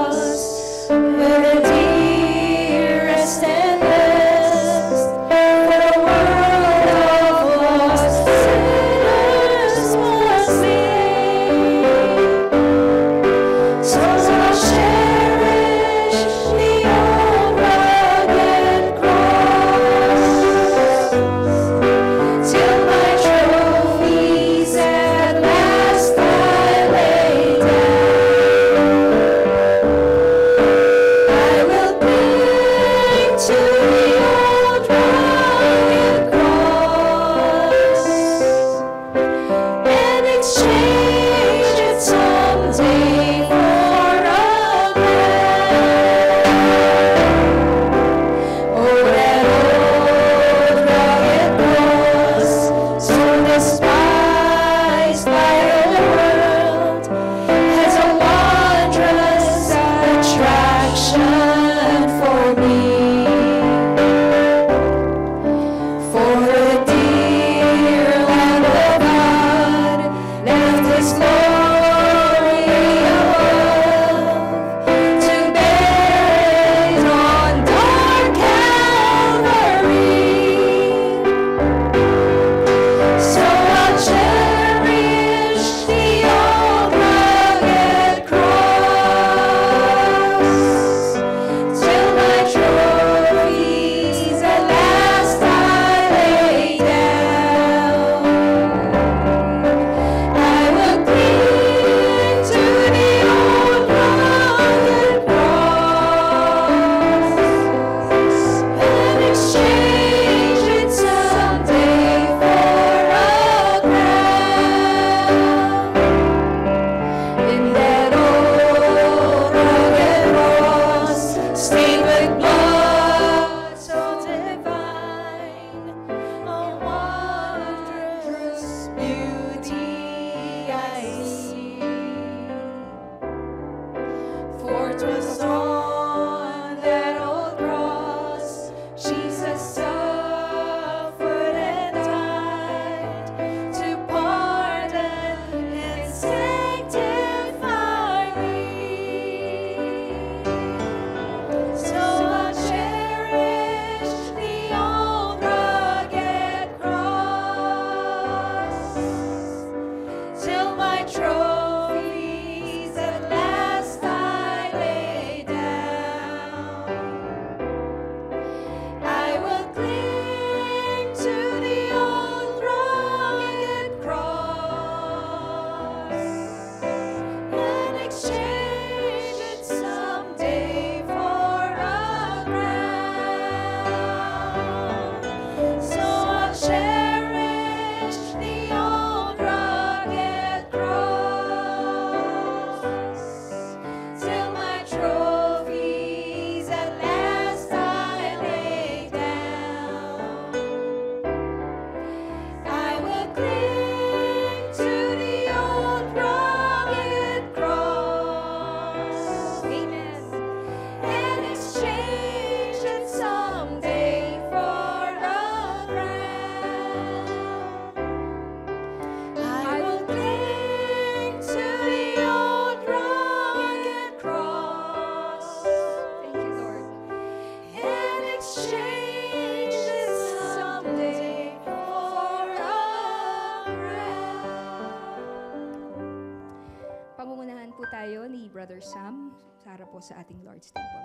para po sa ating Lord's table.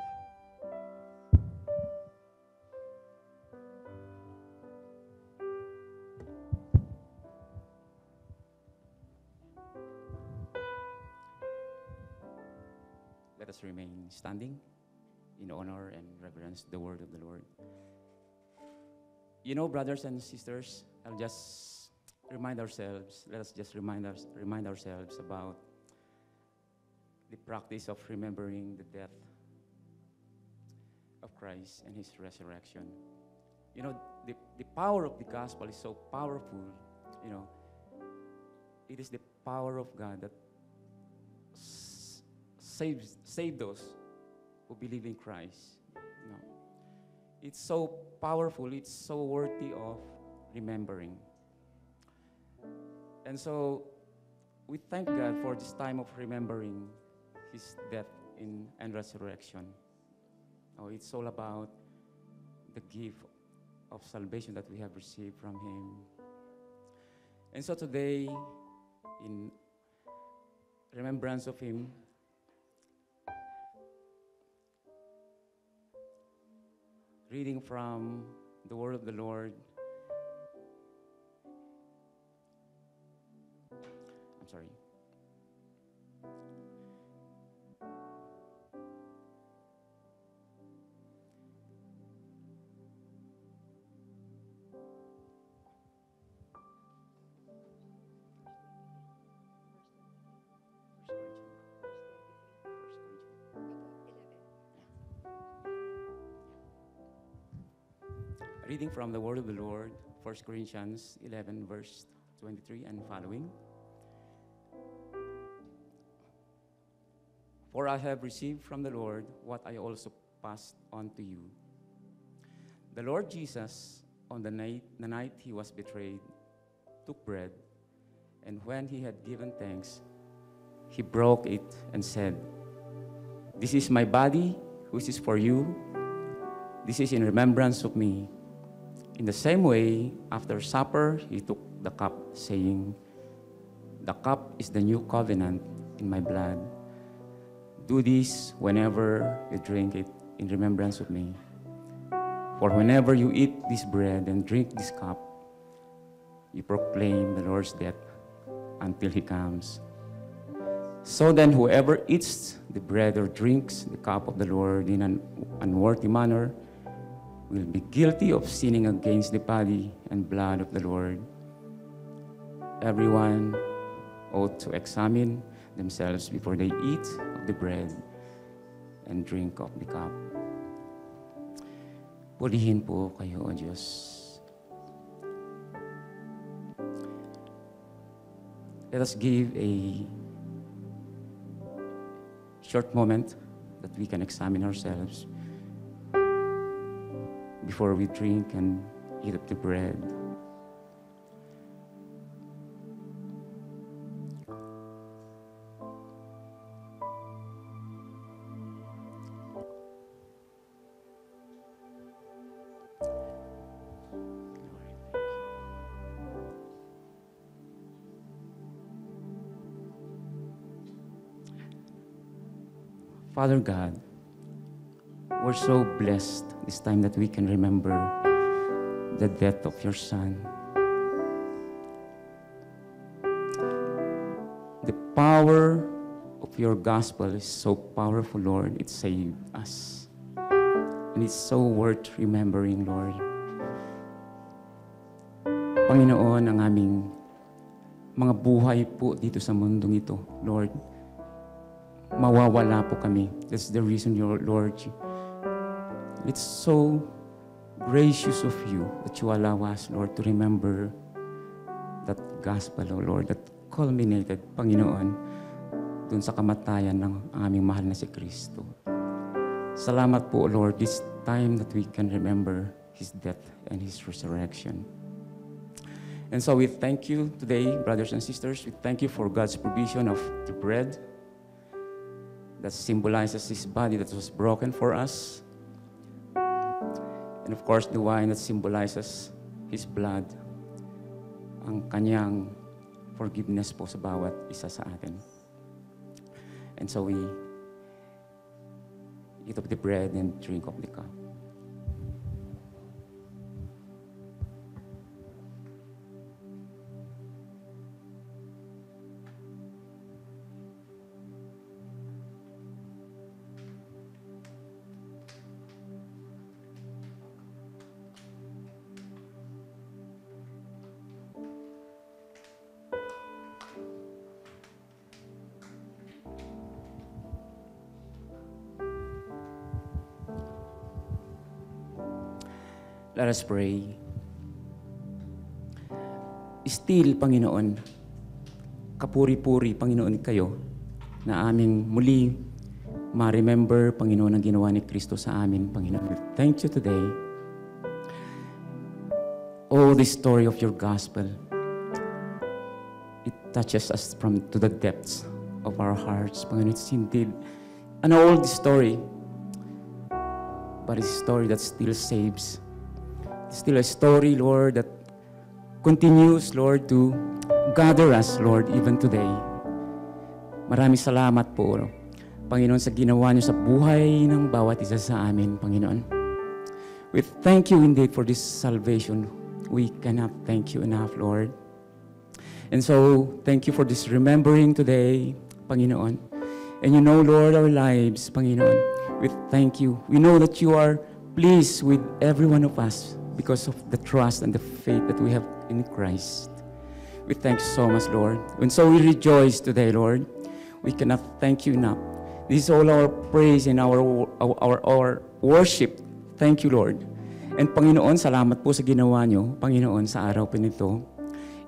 Let us remain standing in honor and reverence the word of the Lord. You know, brothers and sisters, I'll just remind ourselves, let us just remind ourselves about the practice of remembering the death of Christ and his resurrection. You know, the power of the gospel is so powerful, you know. It is the power of God that save those who believe in Christ. You know, it's so powerful. It's so worthy of remembering. And so we thank God for this time of remembering his death and resurrection. Oh, it's all about the gift of salvation that we have received from him. And so today, in remembrance of him, reading from the word of the Lord. I'm sorry. Reading from the word of the Lord, 1 Corinthians 11, verse 23 and following. For I have received from the Lord what I also passed on to you. The Lord Jesus, on the night he was betrayed, took bread, and when he had given thanks, he broke it and said, "This is my body, which is for you. This is in remembrance of me." In the same way, after supper, he took the cup, saying, "The cup is the new covenant in my blood. Do this whenever you drink it in remembrance of me. For whenever you eat this bread and drink this cup, you proclaim the Lord's death until he comes. So then, whoever eats the bread or drinks the cup of the Lord in an unworthy manner will be guilty of sinning against the body and blood of the Lord. Everyone ought to examine themselves before they eat of the bread and drink of the cup." Purihin po kayo, O Diyos. Let us give a short moment that we can examine ourselves before we drink and eat of the bread. Father God, we're so blessed this time that we can remember the death of your Son. The power of your gospel is so powerful, Lord. It saved us. And it's so worth remembering, Lord. Panginoon, ang aming mga buhay po dito sa mundong ito, Lord, mawawala po kami. That's the reason, Lord. It's so gracious of you that you allow us, Lord, to remember that gospel, oh Lord, that culminated, Panginoon, dun sa kamatayan ng aming mahal na si Kristo. Salamat po, Lord, this time that we can remember his death and his resurrection. And so we thank you today, brothers and sisters. We thank you for God's provision of the bread that symbolizes his body that was broken for us. And of course, the wine that symbolizes his blood, ang kanyang forgiveness po sa bawat isa sa atin. And so we eat of the bread and drink of the cup. Let us pray. Still, Panginoon, kapuri-puri, Panginoon, kayo na aming muli ma-remember, Panginoon, ang ginawa ni Kristo sa amin, Panginoon. Thank you today. Oh, the story of your gospel, it touches us to the depths of our hearts, Panginoon. It's indeed an old story, but it's a story that still saves. Still a story, Lord, that continues, Lord, to gather us, Lord, even today. Maraming salamat po, Panginoon, sa ginawa niyo sa buhay ng bawat isa sa amin, Panginoon. We thank you indeed for this salvation. We cannot thank you enough, Lord. And so, thank you for this remembering today, Panginoon. And you know, Lord, our lives, Panginoon. We thank you. We know that you are pleased with every one of us, because of the trust and the faith that we have in Christ. We thank you so much, Lord. And so we rejoice today, Lord. We cannot thank you enough. This is all our praise and our worship. Thank you, Lord. And Panginoon, salamat po sa ginawa nyo, Panginoon, sa araw po nito.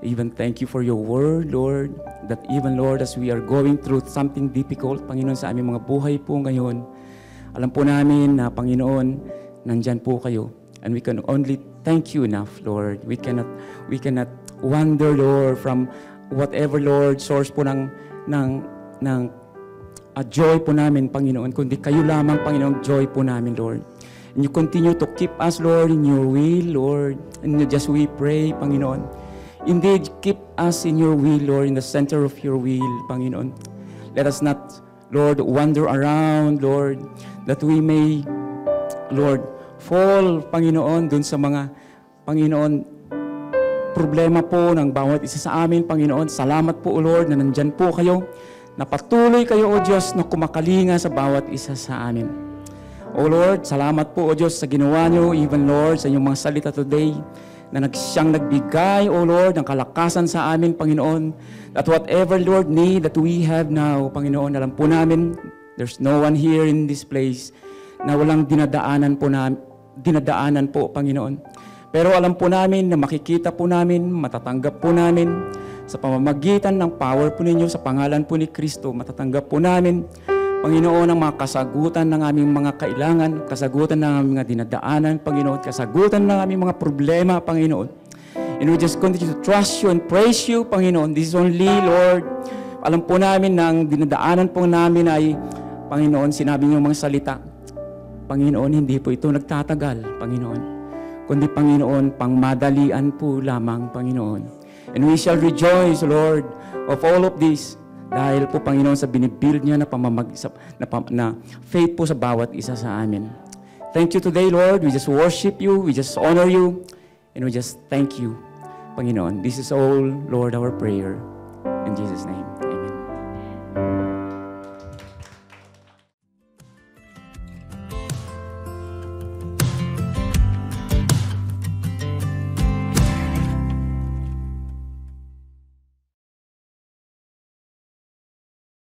Even thank you for your word, Lord, that even, Lord, as we are going through something difficult, Panginoon, sa aming mga buhay po ngayon, alam po namin na, Panginoon, nandyan po kayo. And we can only thank you enough, Lord. We cannot wander, Lord, from whatever, Lord, source po ng joy po namin, Panginoon, kundi kayo lamang, Panginoon, joy po namin, Lord. And you continue to keep us, Lord, in your will, Lord. And just we pray, Panginoon. Indeed, keep us in your will, Lord, in the center of your will, Panginoon. Let us not, Lord, wander around, Lord, that we may, Lord, fall, Panginoon, dun sa mga, Panginoon, problema po ng bawat isa sa amin, Panginoon. Salamat po, Lord, na nandyan po kayo, na patuloy kayo, O Diyos, na kumakalinga sa bawat isa sa amin. O Lord, salamat po, O Diyos, sa ginawa nyo, even, Lord, sa inyong mga salita today, na siyang nagbigay, O Lord, ng kalakasan sa amin, Panginoon, that whatever, Lord, need that we have now, Panginoon, alam po namin, there's no one here in this place na walang dinadaanan po, Panginoon. Pero alam po namin na makikita po namin, matatanggap po namin sa pamamagitan ng power po ninyo, sa pangalan po ni Kristo, matatanggap po namin, Panginoon, ang mga kasagutan ng aming mga kailangan, kasagutan ng aming mga dinadaanan, Panginoon, kasagutan ng aming mga problema, Panginoon. And we just continue to trust you and praise you, Panginoon. This is only, Lord, alam po namin na ang dinadaanan po namin ay, Panginoon, sinabi niyo mga salita, Panginoon, hindi po ito nagtatagal, Panginoon. Kundi, Panginoon, pangmadalian po lamang, Panginoon. And we shall rejoice, Lord, of all of this. Dahil po, Panginoon, sa binibuild niya na faith po sa bawat isa sa amin. Thank you today, Lord. We just worship you. We just honor you. And we just thank you, Panginoon. This is all, Lord, our prayer. In Jesus' name.